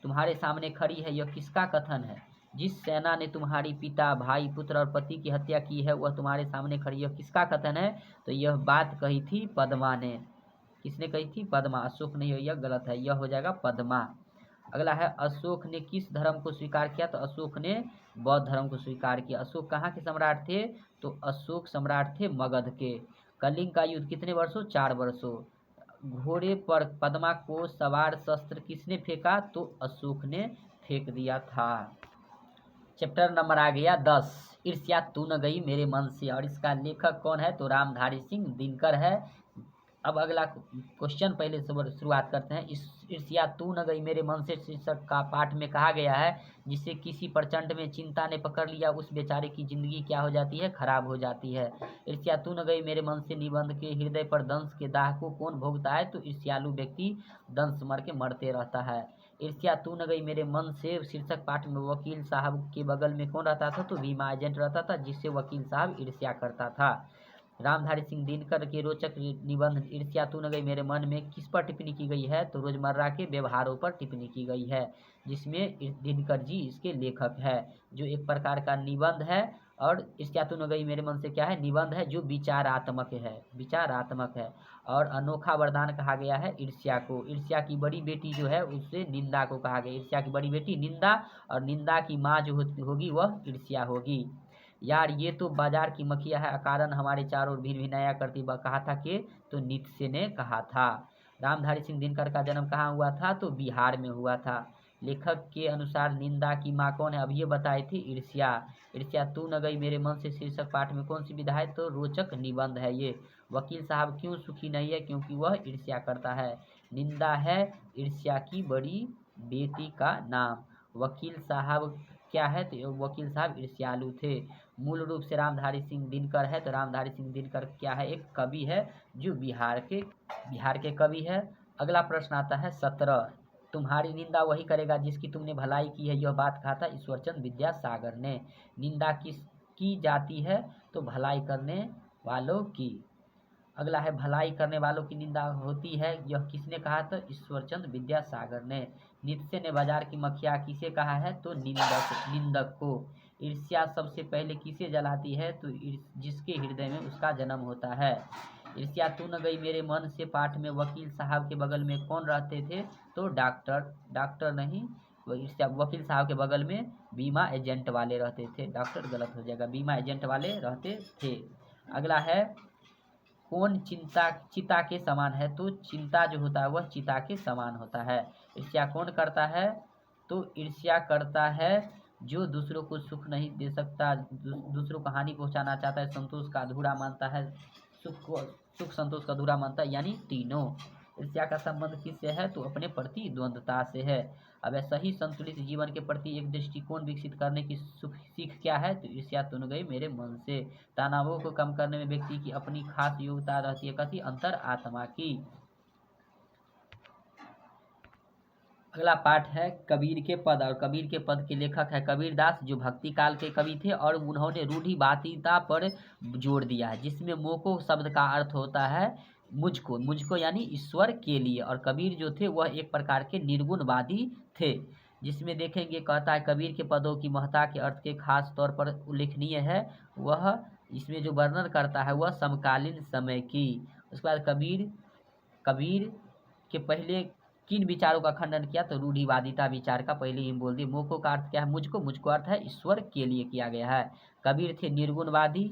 तुम्हारे सामने खड़ी है, यह किसका कथन है? जिस सेना ने तुम्हारी पिता, भाई, पुत्र और पति की हत्या की है वह तुम्हारे सामने खड़ी, यह किसका कथन है? तो यह बात कही थी पद्मा ने। किसने कही थी? पद्मा। अशोक नहीं, यह गलत है, यह हो जाएगा पद्मा। अगला है अशोक ने किस धर्म को स्वीकार किया? तो अशोक ने बौद्ध धर्म को स्वीकार किया। अशोक कहाँ के सम्राट थे? तो अशोक सम्राट थे मगध के। कलिंग का युद्ध कितने वर्षों? 4 वर्षों। घोड़े पर पद्मा को सवार शस्त्र किसने फेंका? तो अशोक ने फेंक दिया था। चैप्टर नंबर आ गया 10, ईर्ष्या तू न गई मेरे मन से। और इसका लेखक कौन है? तो रामधारी सिंह दिनकर है। अब अगला क्वेश्चन पहले से शुरुआत करते हैं। इस ईर्ष्या तू न गई मेरे मन से शीर्षक का पाठ में कहा गया है जिसे किसी प्रचंड में चिंता ने पकड़ लिया उस बेचारे की जिंदगी क्या हो जाती है? खराब हो जाती है। ईर्ष्या तू न गई मेरे मन से निबंध के हृदय पर दंश के दाह को कौन भोगता है? तो ईर्ष्यालु व्यक्ति दंश मर के मरते रहता है। ईर्ष्या तू न गई मेरे मन से शीर्षक पाठ में वकील साहब के बगल में कौन रहता था? तो बीमा एजेंट रहता था जिससे वकील साहब ईर्ष्या करता था। रामधारी सिंह दिनकर के रोचक निबंध ईर्ष्या तू न गई मेरे मन में किस पर टिप्पणी की गई है? तो रोजमर्रा के व्यवहारों पर टिप्पणी की गई है जिसमें दिनकर जी इसके लेखक है। जो एक प्रकार का निबंध है। और ईर्ष्या तू न गई मेरे मन से क्या है? निबंध है जो विचारात्मक है, विचारात्मक है। और अनोखा वरदान कहा गया है ईर्ष्या को। ईर्ष्या की बड़ी बेटी जो है उससे निंदा को कहा गया। ईर्ष्या की बड़ी बेटी निंदा, और निंदा की माँ जो होगी वह ईर्ष्या होगी। यार ये तो बाजार की मक्खियाँ है, अकारण हमारे चारों ओर भिन भिनाया करती, कहा था कि तो नीत्शे ने कहा था। रामधारी सिंह दिनकर का जन्म कहाँ हुआ था? तो बिहार में हुआ था। लेखक के अनुसार निंदा की माँ कौन है? अब ये बताई थी ईर्ष्या। ईर्ष्या तू न गई मेरे मन से शीर्षक पाठ में कौन सी विधा है? तो रोचक निबंध है ये। वकील साहब क्यों सुखी नहीं है? क्योंकि वह ईर्ष्या करता है। निंदा है ईर्ष्या की बड़ी बेटी का नाम। वकील साहब क्या है? तो वकील साहब ईर्ष्यालु थे। मूल रूप से रामधारी सिंह दिनकर है, तो रामधारी सिंह दिनकर क्या है? एक कवि है जो बिहार के कवि है। अगला प्रश्न आता है 17। तुम्हारी निंदा वही करेगा जिसकी तुमने भलाई की है, यह बात कहा था ईश्वरचंद विद्यासागर ने। निंदा किसकी जाती है? तो भलाई करने वालों की। अगला है भलाई करने वालों की निंदा होती है, यह किसने कहा? तो ईश्वरचंद विद्यासागर ने। नीत्शे ने बाजार की मक्खियाँ किसे कहा है? तो निंदक को। ईर्ष्या सबसे पहले किसे जलाती है? तो जिसके हृदय में उसका जन्म होता है। ईर्ष्या तू न गई मेरे मन से पाठ में वकील साहब के बगल में कौन रहते थे? तो डॉक्टर नहीं, ईर्ष्या वकील साहब के बगल में बीमा एजेंट वाले रहते थे। डॉक्टर गलत हो जाएगा, बीमा एजेंट वाले रहते थे। अगला है कौन चिता के समान है? तो चिंता जो होता है वह चिता के समान होता है। ईर्ष्या कौन करता है? तो ईर्ष्या करता है जो दूसरों को सुख नहीं दे सकता, दूसरों को हानि पहुंचाना चाहता है, संतोष का अधूरा मानता है, सुख संतोष का अधूरा मानता है, यानी तीनों। ईर्ष्या का संबंध किससे है? तो अपने प्रति द्वंद्वता से है। अब सही संतुलित जीवन के प्रति एक दृष्टिकोण विकसित करने की सीख क्या है? तो ईर्ष्या तुन गई मेरे मन से। तनावों को कम करने में व्यक्ति की अपनी खास योग्यता रहती है, कथी? अंतर आत्मा की। अगला पाठ है कबीर के पद, और कबीर के पद के लेखक है कबीरदास, जो भक्ति काल के कवि थे, और उन्होंने रूढ़िवादिता पर जोर दिया है, जिसमें मोको शब्द का अर्थ होता है मुझको यानी ईश्वर के लिए। और कबीर जो थे वह एक प्रकार के निर्गुणवादी थे। जिसमें देखेंगे कहता है कबीर के पदों की महत्ता के अर्थ के खास तौर पर उल्लेखनीय है, वह इसमें जो वर्णन करता है वह समकालीन समय की। उसके बाद कबीर के पहले किन विचारों का खंडन किया? तो रूढ़िवादिता विचार का पहले ही बोल दिए। मोको का अर्थ क्या है? मुझको अर्थ है ईश्वर के लिए किया गया है। कबीर थे निर्गुणवादी।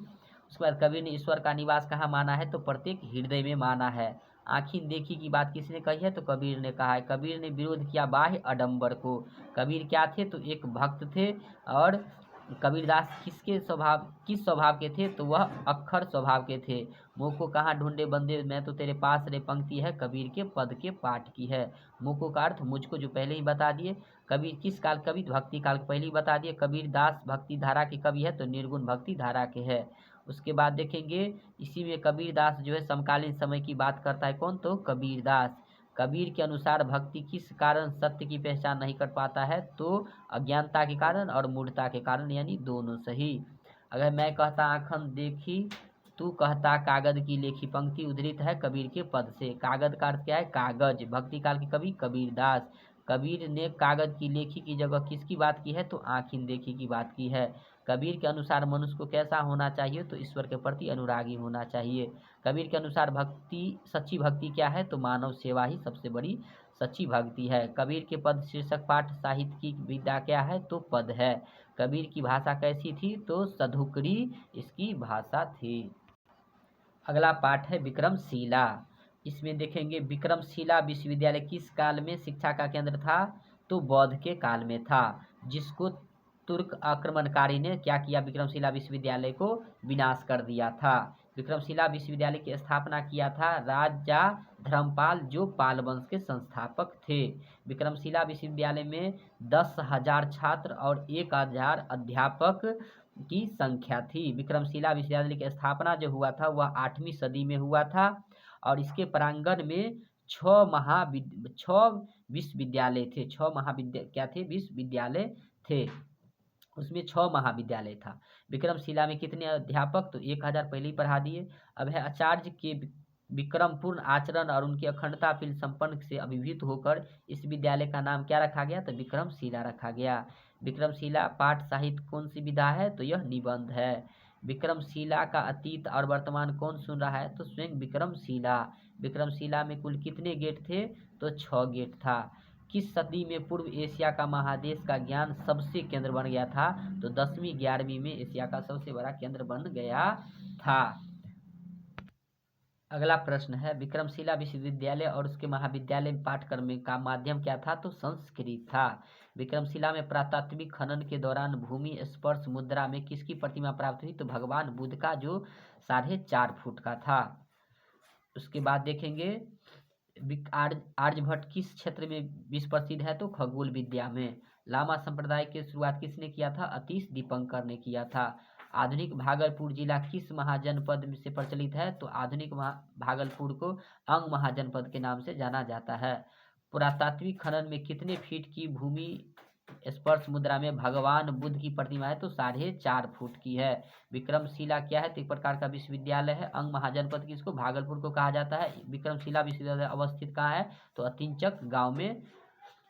उसके बाद कबीर ने ईश्वर का निवास कहाँ माना है? तो प्रत्येक हृदय में माना है। आँखीं देखी की बात किसने कही है? तो कबीर ने कहा है। कबीर ने विरोध किया बाह्य आडंबर को। कबीर क्या थे? तो एक भक्त थे। और कबीरदास किस स्वभाव के थे? तो वह अक्खर स्वभाव के थे। मोको कहाँ ढूंढे बंदे, मैं तो तेरे पास रे, पंक्ति है कबीर के पद के पाठ की है। मोको का अर्थ मुझको, जो पहले ही बता दिए। कबीर किस काल कवि? भक्ति काल के पहले ही बता दिए। कबीरदास भक्ति धारा के कवि है, तो निर्गुण भक्ति धारा के है। उसके बाद देखेंगे इसी में कबीरदास जो है समकालीन समय की बात करता है। कौन? तो कबीरदास। कबीर के अनुसार भक्ति किस कारण सत्य की पहचान नहीं कर पाता है? तो अज्ञानता के कारण और मूढ़ता के कारण, यानी दोनों सही। अगर मैं कहता आँखन देखी, तू कहता कागज की लेखी, पंक्ति उद्धृत है कबीर के पद से। कागज का अर्थ क्या है? कागज। भक्ति काल के कवि कबीरदास। कबीर ने कागज की लेखी की जगह किसकी बात की है? तो आँखिन देखी की बात की है। कबीर के अनुसार मनुष्य को कैसा होना चाहिए? तो ईश्वर के प्रति अनुरागी होना चाहिए। कबीर के अनुसार सच्ची भक्ति क्या है? तो मानव सेवा ही सबसे बड़ी सच्ची भक्ति है। कबीर के पद शीर्षक पाठ साहित्य की विद्या क्या है? तो पद है। कबीर की भाषा कैसी थी? तो सधुकड़ी इसकी भाषा थी। अगला पाठ है विक्रमशिला। इसमें देखेंगे विक्रमशिला विश्वविद्यालय किस काल में शिक्षा का केंद्र था? तो बौद्ध के काल में था, जिसको तुर्क आक्रमणकारी ने क्या किया? विक्रमशिला विश्वविद्यालय को विनाश कर दिया था। विक्रमशिला विश्वविद्यालय की स्थापना किया था राजा धर्मपाल, जो पाल वंश के संस्थापक थे। विक्रमशिला विश्वविद्यालय में 10,000 छात्र और 1,000 अध्यापक की संख्या थी। विक्रमशिला विश्वविद्यालय की स्थापना जो हुआ था वह 8वीं सदी में हुआ था, और इसके प्रांगण में 6 विश्वविद्यालय थे। 6 क्या थे? विश्वविद्यालय थे। उसमें 6 महाविद्यालय था। विक्रमशिला में कितने अध्यापक? तो 1,000 पहले ही पढ़ा दिए। अब है आचार्य के विक्रमपूर्ण आचरण और उनकी अखंडता फिर संपन्न से अभिभूत होकर इस विद्यालय का नाम क्या रखा गया? तो विक्रमशिला रखा गया। विक्रमशिला पाठ साहित्य कौन सी विधा है? तो यह निबंध है। विक्रमशिला का अतीत और वर्तमान कौन सुन रहा है? तो स्वयं विक्रमशिला। विक्रमशिला में कुल कितने गेट थे? तो 6 गेट था। किस सदी में पूर्व एशिया का महादेश का ज्ञान सबसे केंद्र बन गया था? तो 10वीं 11वीं में एशिया का सबसे बड़ा केंद्र बन गया था। अगला प्रश्न है, विक्रमशिला विश्वविद्यालय और उसके महाविद्यालय पाठ्यक्रम का माध्यम क्या था? तो संस्कृत था। विक्रमशिला में पुरातात्विक खनन के दौरान भूमि स्पर्श मुद्रा में किसकी प्रतिमा प्राप्त हुई? तो भगवान बुद्ध का, जो 4.5 फुट का था। उसके बाद देखेंगे आर्यभट्ट किस क्षेत्र में विश्व प्रसिद्ध है? तो खगोल विद्या में। लामा संप्रदाय की शुरुआत किसने किया था? अतीश दीपंकर ने किया था। आधुनिक भागलपुर जिला किस महाजनपद से प्रचलित है? तो आधुनिक भागलपुर को अंग महाजनपद के नाम से जाना जाता है। पुरातात्विक खनन में कितने फीट की भूमि स्पर्श मुद्रा में भगवान बुद्ध की प्रतिमा है? तो 4.5 फुट की है। विक्रमशिला क्या है? तो एक प्रकार का विश्वविद्यालय है। अंग महाजनपद किसको? भागलपुर को कहा जाता है। विक्रमशिला विश्वविद्यालय अवस्थित कहाँ है? तो अतिंचक गांव में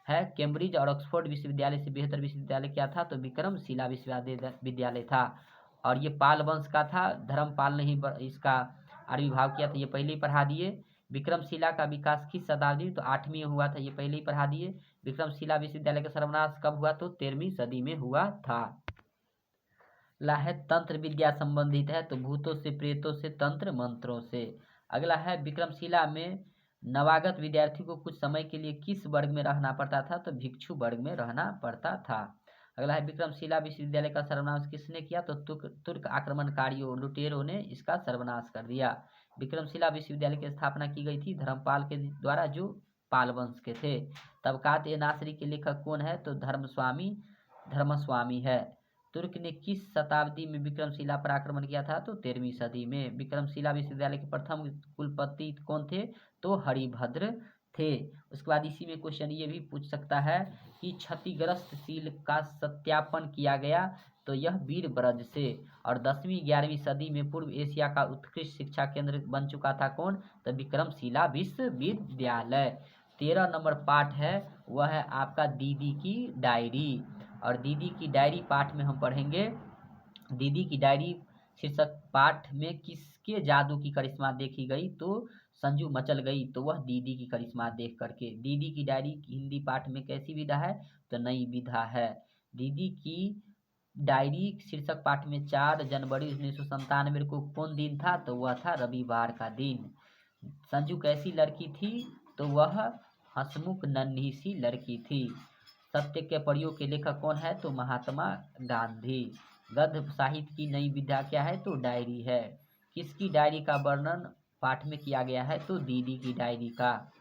है। कैम्ब्रिज और ऑक्सफोर्ड विश्वविद्यालय से बेहतर विश्वविद्यालय क्या था? तो विक्रमशिला विश्वविद्यालय था। और ये पाल वंश का था, धर्मपाल ने ही इसका आविर्भाव किया था, ये पहले ही पढ़ा दिए। विक्रमशिला का विकास किस शताब्दी? तो 8वीं में हुआ था, ये पहले ही पढ़ा दिए। विक्रमशिला विश्वविद्यालय का सर्वनाश कब हुआ? तो 13वीं सदी में हुआ था। अगला है तंत्र विद्या संबंधित है, तो भूतों से, प्रेतों से, तंत्र मंत्रों से। अगला है विक्रमशिला में नवागत विद्यार्थी को कुछ समय के लिए किस वर्ग में रहना पड़ता था? तो भिक्षु वर्ग में रहना पड़ता था। अगला है विक्रमशिला विश्वविद्यालय का सर्वनाश किसने किया? तो तुर्क आक्रमणकारियों, लुटेरों ने इसका सर्वनाश कर दिया। विक्रमशिला विश्वविद्यालय की स्थापना की गई थी धर्मपाल के द्वारा, जो पाल वंश के थे। तबकात ए नासरी के लेखक कौन है? तो धर्मस्वामी है। तुर्क ने किस शताब्दी में विक्रमशिला पर आक्रमण किया था? तो 13वीं सदी में। विक्रमशिला विश्वविद्यालय के प्रथम कुलपति कौन थे? तो हरिभद्र थे। उसके बाद इसी में क्वेश्चन ये भी पूछ सकता है कि क्षतिग्रस्त सील का सत्यापन किया गया, तो यह वीरब्रज से। और 10वीं 11वीं सदी में पूर्व एशिया का उत्कृष्ट शिक्षा केंद्र बन चुका था कौन? तो विक्रमशिला विश्वविद्यालय। 13 नंबर पाठ है वह है आपका दीदी की डायरी। और दीदी की डायरी पाठ में हम पढ़ेंगे, दीदी की डायरी शीर्षक पाठ में किसके जादू की करिश्मा देखी गई? तो संजू मचल गई, तो वह दीदी की करिश्मा देख करके। दीदी की डायरी की हिंदी पाठ में कैसी विधा है? तो नई विधा है। दीदी की डायरी शीर्षक पाठ में 4 जनवरी 1997 को कौन दिन था? तो वह था रविवार का दिन। संजू कैसी लड़की थी? तो वह हंसमुख नन्ही सी लड़की थी। सत्य के प्रयोग के लेखक कौन है? तो महात्मा गांधी। गद्य साहित्य की नई विधा क्या है? तो डायरी है। किसकी डायरी का वर्णन पाठ में किया गया है? तो दीदी की डायरी का।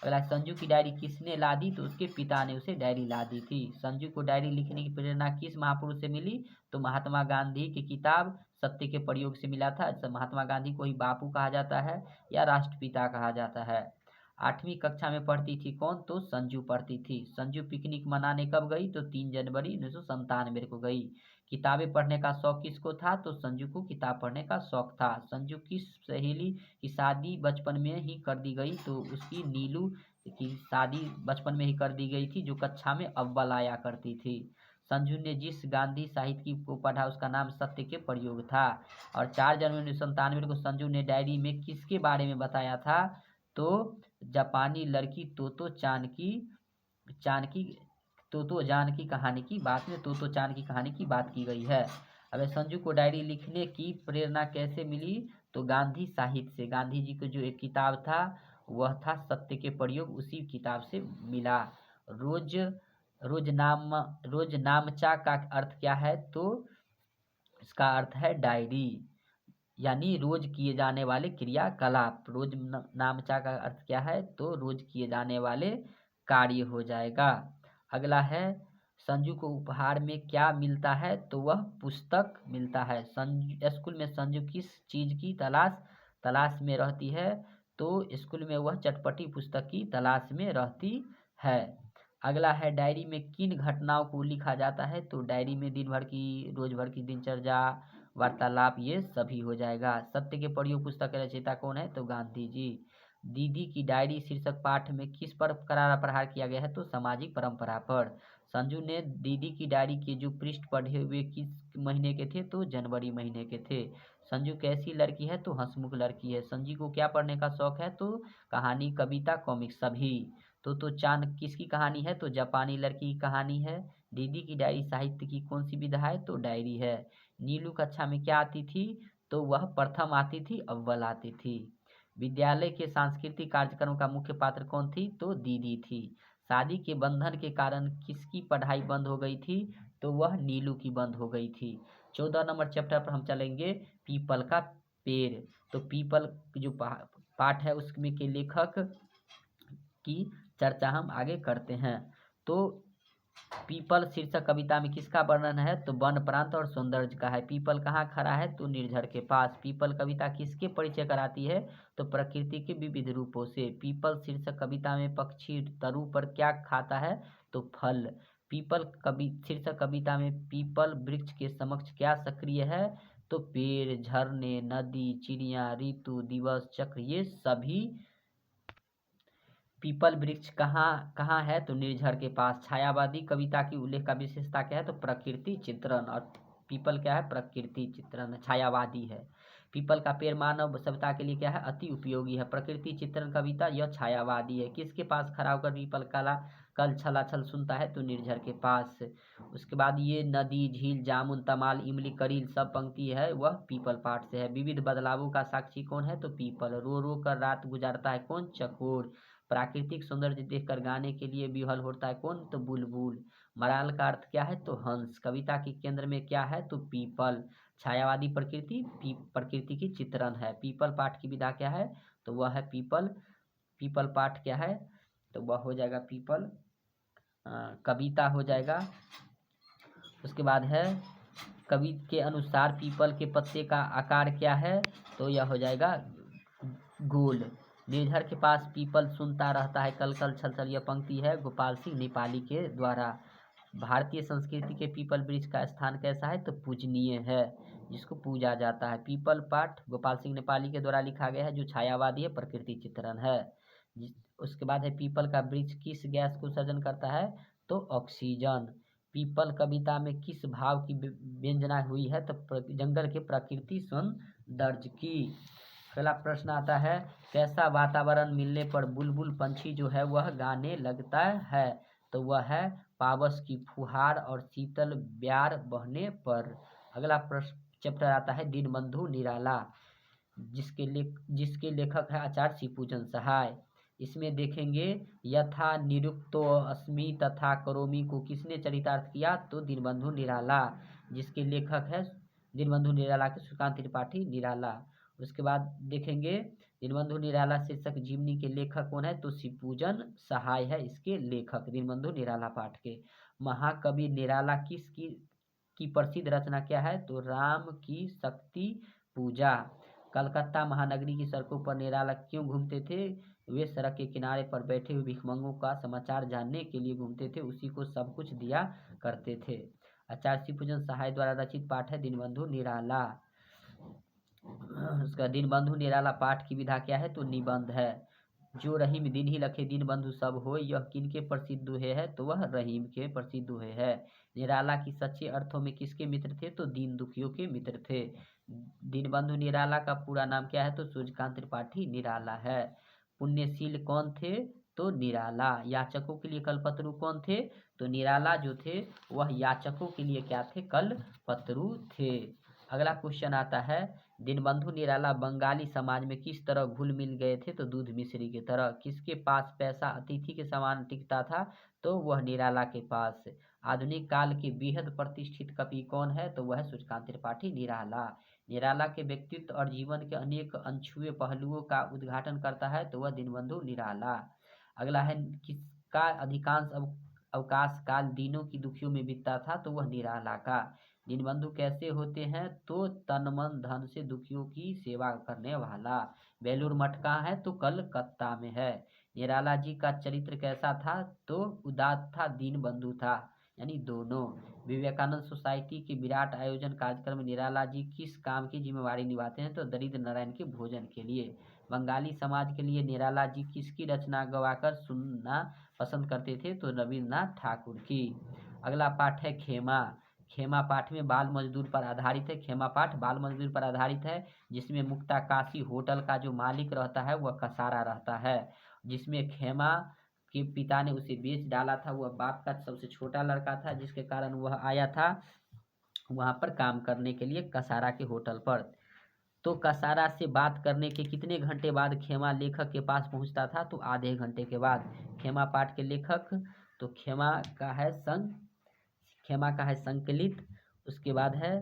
अगला, संजू की डायरी किसने ला दी? तो उसके पिता ने उसे डायरी ला दी थी। संजू को डायरी लिखने की प्रेरणा किस महापुरुष से मिली? तो महात्मा गांधी की किताब सत्य के प्रयोग से मिला था। महात्मा गांधी को ही बापू कहा जाता है या राष्ट्रपिता कहा जाता है। 8वीं कक्षा में पढ़ती थी कौन? तो संजू पढ़ती थी। संजू पिकनिक मनाने कब गई? तो 3 जनवरी 1997 को गई। किताबें पढ़ने का शौक किसको था? तो संजू को किताब पढ़ने का शौक था। संजू की सहेली की शादी बचपन में ही कर दी गई? तो उसकी नीलू की शादी बचपन में ही कर दी गई थी, जो कक्षा में अव्वल आया करती थी। संजू ने जिस गांधी साहित्य को पढ़ा उसका नाम सत्य के प्रयोग था। और 4 जनवरी 1997 को संजू ने डायरी में किसके बारे में बताया था? तो जापानी लड़की तोतो चान की कहानी की बात में तोतो चान की कहानी की बात की गई है। अब संजू को डायरी लिखने की प्रेरणा कैसे मिली? तो गांधी साहित्य से। गांधी जी को जो एक किताब था वह था सत्य के प्रयोग, उसी किताब से मिला। रोजनामचा का अर्थ क्या है? तो इसका अर्थ है डायरी, यानी रोज किए जाने वाले क्रियाकलाप। रोजनामचा का अर्थ क्या है? तो रोज किए जाने वाले कार्य हो जाएगा। अगला है, संजू को उपहार में क्या मिलता है? तो वह पुस्तक मिलता है। स्कूल में संजू किस चीज की तलाश में रहती है? तो स्कूल में वह चटपटी पुस्तक की तलाश में रहती है। अगला है, डायरी में किन घटनाओं को लिखा जाता है? तो डायरी में दिन भर की, रोज भर की दिनचर्या, वार्तालाप, ये सभी हो जाएगा। सत्य के प्रयोग पुस्तक के रचयिता कौन है? तो गांधी जी। दीदी की डायरी शीर्षक पाठ में किस पर करारा प्रहार किया गया है? तो सामाजिक परंपरा पर। संजू ने दीदी की डायरी के जो पृष्ठ पढ़े हुए किस महीने के थे? तो जनवरी महीने के थे। संजू कैसी लड़की है? तो हंसमुख लड़की है। संजू को क्या पढ़ने का शौक है? तो कहानी, कविता, कॉमिक्स सभी। तो चांद किसकी कहानी है? तो जापानी लड़की की कहानी है। दीदी की डायरी साहित्य की कौन सी विधा है? तो डायरी है। नीलू कक्षा में क्या आती थी? तो वह प्रथम आती थी, अव्वल आती थी। विद्यालय के सांस्कृतिक कार्यक्रम का मुख्य पात्र कौन थी? तो दीदी थी। शादी के बंधन के कारण किसकी पढ़ाई बंद हो गई थी? तो वह नीलू की बंद हो गई थी। 14 नंबर चैप्टर पर हम चलेंगे, पीपल का पेड़। तो पीपल जो पाठ है उसमें के लेखक की चर्चा हम आगे करते हैं। तो पीपल शीर्षक कविता में किसका वर्णन है? तो वन प्रांत और सौंदर्य का है। पीपल कहाँ खड़ा है? तो निर्झर के पास। पीपल कविता किसके परिचय कराती है? तो प्रकृति के विविध रूपों से। पीपल शीर्षक कविता में पक्षी तरु पर क्या खाता है? तो फल। पीपल शीर्षक कविता में पीपल वृक्ष के समक्ष क्या सक्रिय है? तो पेड़, झरने, नदी, चिड़िया, ऋतु, दिवस, चक्र, ये सभी। पीपल वृक्ष कहाँ है? तो निर्झर के पास। छायावादी कविता की उल्लेख का विशेषता क्या है? तो प्रकृति चित्रण। और पीपल क्या है? प्रकृति चित्रण, छायावादी है। पीपल का पेड़ मानव सभ्यता के लिए क्या है? अति उपयोगी है। प्रकृति चित्रण कविता यह छायावादी है। किसके पास खड़ा होकर पीपल कला कल छलाछल सुनता है? तो निर्झर के पास। उसके बाद ये नदी, झील, जामुन, तमाल, इमली, करील सब पंक्ति है वह पीपल पाठ से है। विविध बदलावों का साक्षी कौन है? तो पीपल। रो रो कर रात गुजारता है कौन? चकोर। प्राकृतिक सौंदर्य देखकर गाने के लिए विह्वल होता है कौन? तो बुलबुल। मराल का अर्थ क्या है? तो हंस। कविता के केंद्र में क्या है? तो पीपल। छायावादी प्रकृति की चित्रण है। पीपल पाठ की विधा क्या है? तो वह है पीपल। पीपल पाठ क्या है? तो वह हो जाएगा पीपल कविता हो जाएगा। उसके बाद है कवि के अनुसार पीपल के पत्ते का आकार क्या है? तो यह हो जाएगा गोल। निर्झर के पास पीपल सुनता रहता है कल कल छल छल, यह पंक्ति है गोपाल सिंह नेपाली के द्वारा। भारतीय संस्कृति के पीपल वृक्ष का स्थान कैसा है? तो पूजनीय है, जिसको पूजा जाता है। पीपल पाठ गोपाल सिंह नेपाली के द्वारा लिखा गया है, जो छायावादी है, प्रकृति चित्रण है। उसके बाद है पीपल का वृक्ष किस गैस को सर्जन करता है? तो ऑक्सीजन। पीपल कविता में किस भाव की व्यंजना हुई है? तो जंगल के प्रकृति सौंदर्य की। अगला प्रश्न आता है, कैसा वातावरण मिलने पर बुलबुल पंछी जो है वह गाने लगता है? तो वह है पावस की फुहार और शीतल ब्यार बहने पर। अगला प्रश्न चैप्टर आता है दीनबंधु निराला, जिसके लेखक है आचार्य शिवपूजन सहाय। इसमें देखेंगे यथा निरुक्तो अस्मि तथा करोमि को किसने चरितार्थ किया? तो दीनबंधु निराला, जिसके लेखक है दीनबंधु निराला के सूर्यकांत त्रिपाठी निराला। उसके बाद देखेंगे दीनबंधु निराला शीर्षक जीवनी के लेखक कौन है? तो शिवपूजन सहाय है इसके लेखक, दीनबंधु निराला पाठ के। महाकवि निराला की प्रसिद्ध रचना क्या है? तो राम की शक्ति पूजा। कलकत्ता महानगरी की सड़कों पर निराला क्यों घूमते थे? वे सड़क के किनारे पर बैठे हुए भिखमंगों का समाचार जानने के लिए घूमते थे, उसी को सब कुछ दिया करते थे। आचार्य शिवपूजन सहाय द्वारा रचित पाठ है दीनबंधु निराला। उसका दीनबंधु निराला पाठ की विधा क्या है? तो निबंध है। जो रहीम दिन ही लखे दीनबंधु सब हो, यह किनके प्रसिद्ध दोहे है? तो वह रहीम के प्रसिद्ध दोहे है। निराला की सच्चे अर्थों में किसके मित्र थे? तो दीन दुखियों के मित्र थे। दीनबंधु निराला का पूरा नाम क्या है? तो सूर्यकांत त्रिपाठी निराला है। पुण्यशील कौन थे? तो निराला। याचकों के लिए कल्पतरु कौन थे? तो निराला जो थे वह याचकों के लिए क्या थे? कल्पतरु थे। अगला क्वेश्चन आता है, दीनबंधु निराला बंगाली समाज में किस तरह घुल मिल गए थे? तो दूध मिश्री की तरह। किसके पास पैसा अतिथि के समान टिकता था? तो वह निराला के पास। आधुनिक काल के बेहद प्रतिष्ठित कवि कौन है? तो वह सूर्यकांत त्रिपाठी निराला। निराला के व्यक्तित्व और जीवन के अनेक अनछुए पहलुओं का उद्घाटन करता है, तो वह दीनबंधु निराला। अगला है, किसका अधिकांश अवकाश काल दीनों की दुखियों में बीतता था? तो वह निराला का। दीनबंधु कैसे होते हैं? तो तन मन धन से दुखियों की सेवा करने वाला। बेलूर मठ कहाँ है? तो कलकत्ता में है। निराला जी का चरित्र कैसा था? तो उदात था, दीनबंधु था, यानी दोनों। विवेकानंद सोसाइटी के विराट आयोजन कार्यक्रम में निराला जी किस काम की जिम्मेवारी निभाते हैं? तो दरिद्र नारायण के भोजन के लिए। बंगाली समाज के लिए निराला जी किसकी रचना गवाकर सुनना पसंद करते थे? तो रविन्द्रनाथ ठाकुर की। अगला पाठ है खेमा। खेमा पाठ में बाल मजदूर पर आधारित है। खेमा पाठ बाल मजदूर पर आधारित है, जिसमें मुक्ताकाशी होटल का जो मालिक रहता है वह कसारा रहता है, जिसमें खेमा के पिता ने उसे बेच डाला था। वह बाप का सबसे छोटा लड़का था, जिसके कारण वह आया था वहाँ पर काम करने के लिए कसारा के होटल पर। तो कसारा से बात करने के कितने घंटे बाद खेमा लेखक के पास पहुँचता था? तो आधे घंटे के बाद। खेमा पाठ के लेखक तो खेमा का है संकलित। उसके बाद है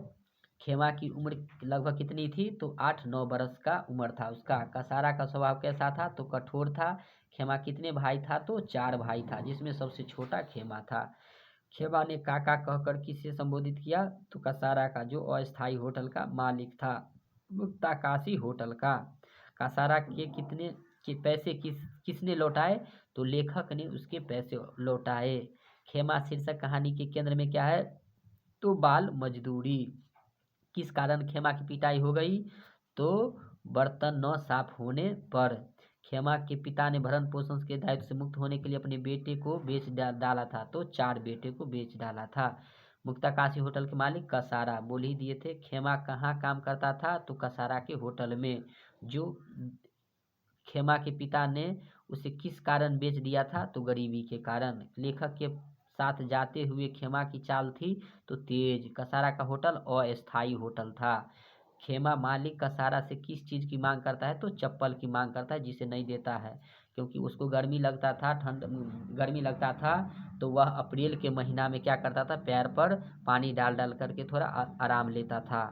खेमा की उम्र लगभग कितनी थी? तो 8-9 बरस का उम्र था उसका। कसारा का स्वभाव कैसा था? तो कठोर था। खेमा कितने भाई था? तो 4 भाई था, जिसमें सबसे छोटा खेमा था। खेमा ने काका कहकर किसे संबोधित किया? तो कसारा का, जो अस्थायी होटल का मालिक था, मुक्ताकाशी होटल का। कसारा के पैसे किसने लौटाए? तो लेखक ने उसके पैसे लौटाए। खेमा शीर्षक कहानी के केंद्र में क्या है? तो बाल मजदूरी। किस कारण खेमा की पिटाई हो गई? तो बर्तन न साफ होने पर। खेमा के पिता ने भरण पोषण के दायित्व से मुक्त होने के लिए अपने बेटे को बेच डाला था। तो 4 बेटे को बेच डाला था। मुक्ताकाशी होटल के मालिक कसारा, बोल ही दिए थे। खेमा कहाँ काम करता था? तो कसारा के होटल में। जो खेमा के पिता ने उसे किस कारण बेच दिया था? तो गरीबी के कारण। लेखक के साथ जाते हुए खेमा की चाल थी तो तेज। कसारा का होटल अस्थायी होटल था। खेमा मालिक कसारा से किस चीज़ की मांग करता है? तो चप्पल की मांग करता है, जिसे नहीं देता है, क्योंकि उसको गर्मी लगता था। गर्मी लगता था तो वह अप्रैल के महीना में क्या करता था? पैर पर पानी डाल डाल करके थोड़ा आराम लेता था।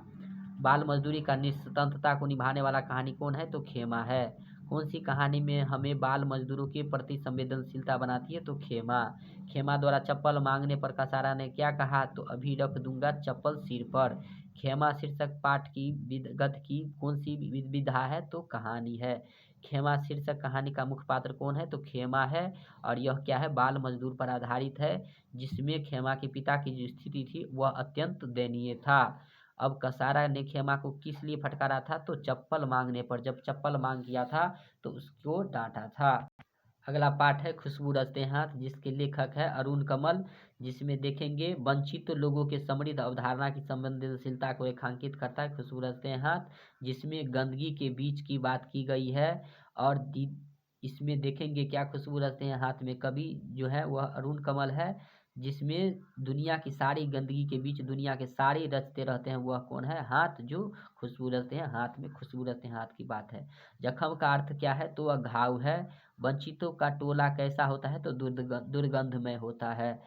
बाल मजदूरी का निस्संतता को निभाने वाला कहानी कौन है? तो खेमा है। कौन सी कहानी में हमें बाल मजदूरों के प्रति संवेदनशीलता बनाती है? तो खेमा। खेमा द्वारा चप्पल मांगने पर कसारा ने क्या कहा? तो अभी रख दूंगा चप्पल सिर पर। खेमा शीर्षक पाठ की गद्य की कौन सी विधा है? तो कहानी है। खेमा शीर्षक कहानी का मुख्य पात्र कौन है? तो खेमा है। और यह क्या है? बाल मजदूर पर आधारित है, जिसमें खेमा के पिता की जो स्थिति थी वह अत्यंत दयनीय था। अब कसारा ने खेमा को किस लिए फटकारा था? तो चप्पल मांगने पर। जब चप्पल मांग किया था तो उसको डांटा था। अगला पाठ है खुशबू रचते हाथ, जिसके लेखक है अरुण कमल, जिसमें देखेंगे वंचित लोगों के समृद्ध अवधारणा की संवेदनशीलता को रेखांकित करता है खुशबू रचते हाथ, जिसमें गंदगी के बीच की बात की गई है। और इसमें देखेंगे क्या खुशबू रचते हैं हाथ में कवि जो है वह अरुण कमल है, जिसमें दुनिया की सारी गंदगी के बीच दुनिया के सारे रचते रहते हैं, वह कौन है? हाथ। जो खुशबू रचते हैं हाथ में खुशबू रचते हैं हाथ की बात है। जख्म का अर्थ क्या है? तो वह घाव है। वंचितों का टोला कैसा होता है? तो दुर्गंधमय होता है।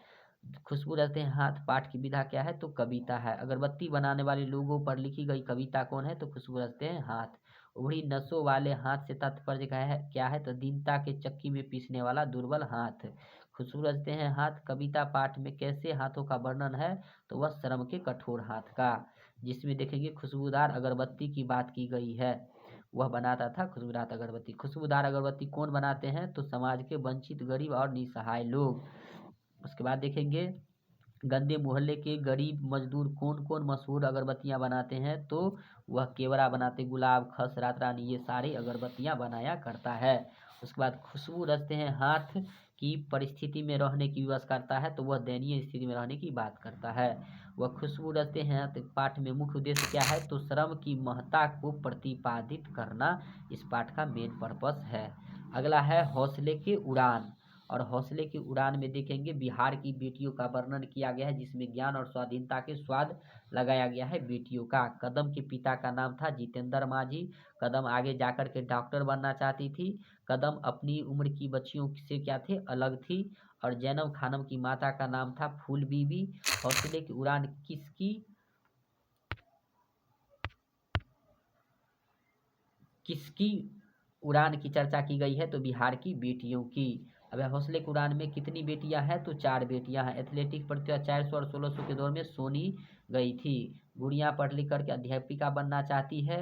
खुशबू रचते हैं हाथ पाठ की विधा क्या है? तो कविता है। अगरबत्ती बनाने वाले लोगों पर लिखी गई कविता कौन है? तो खुशबू रचते हैं हाथ। उभरी नसों वाले हाथ से तात्पर्य क्या है? तो दीनता के चक्की में पीसने वाला दुर्बल हाथ। खुशबू रचते हैं हाथ कविता पाठ में कैसे हाथों का वर्णन है? तो वह श्रम के कठोर हाथ का, जिसमें देखेंगे खुशबूदार अगरबत्ती की बात की गई है। वह बनाता था खुशबूदार अगरबत्ती। खुशबूदार अगरबत्ती कौन बनाते हैं? तो समाज के वंचित, गरीब और निसहाय लोग। उसके बाद देखेंगे गंदे मोहल्ले के गरीब मजदूर कौन कौन मशहूर अगरबत्तियां बनाते हैं? तो वह केवड़ा बनाते, गुलाब, खस, रात रानी, ये सारी अगरबत्तियां बनाया करता है। उसके बाद खुशबू रचते हैं हाथ की परिस्थिति में रहने की विवश करता है, तो वह दयनीय स्थिति में रहने की बात करता है। वह खुशबू रचते हैं पाठ में मुख्य उद्देश्य क्या है? तो श्रम की महत्ता को प्रतिपादित करना इस पाठ का मेन पर्पस है। अगला है हौसले की उड़ान, और हौसले की उड़ान में देखेंगे बिहार की बेटियों का वर्णन किया गया है, जिसमें ज्ञान और स्वाधीनता के स्वाद लगाया गया है बेटियों का। कदम के पिता का नाम था जितेंद्र मांझी। कदम आगे जाकर के डॉक्टर बनना चाहती थी। कदम अपनी उम्र की बच्चियों से क्या थे? अलग थी। और जैनब खानम की माता का नाम था फूल बीबी। हौसले की उड़ान किसकी उड़ान की चर्चा की गई है? तो बिहार की बेटियों की। अब हौसले की उड़ान में कितनी बेटियां हैं? तो 4 बेटियां हैं। एथलेटिक प्रतियोगिता 400 और 1600 के दौर में सोनी गई थी। गुड़िया पढ़ लिख करके अध्यापिका बनना चाहती है।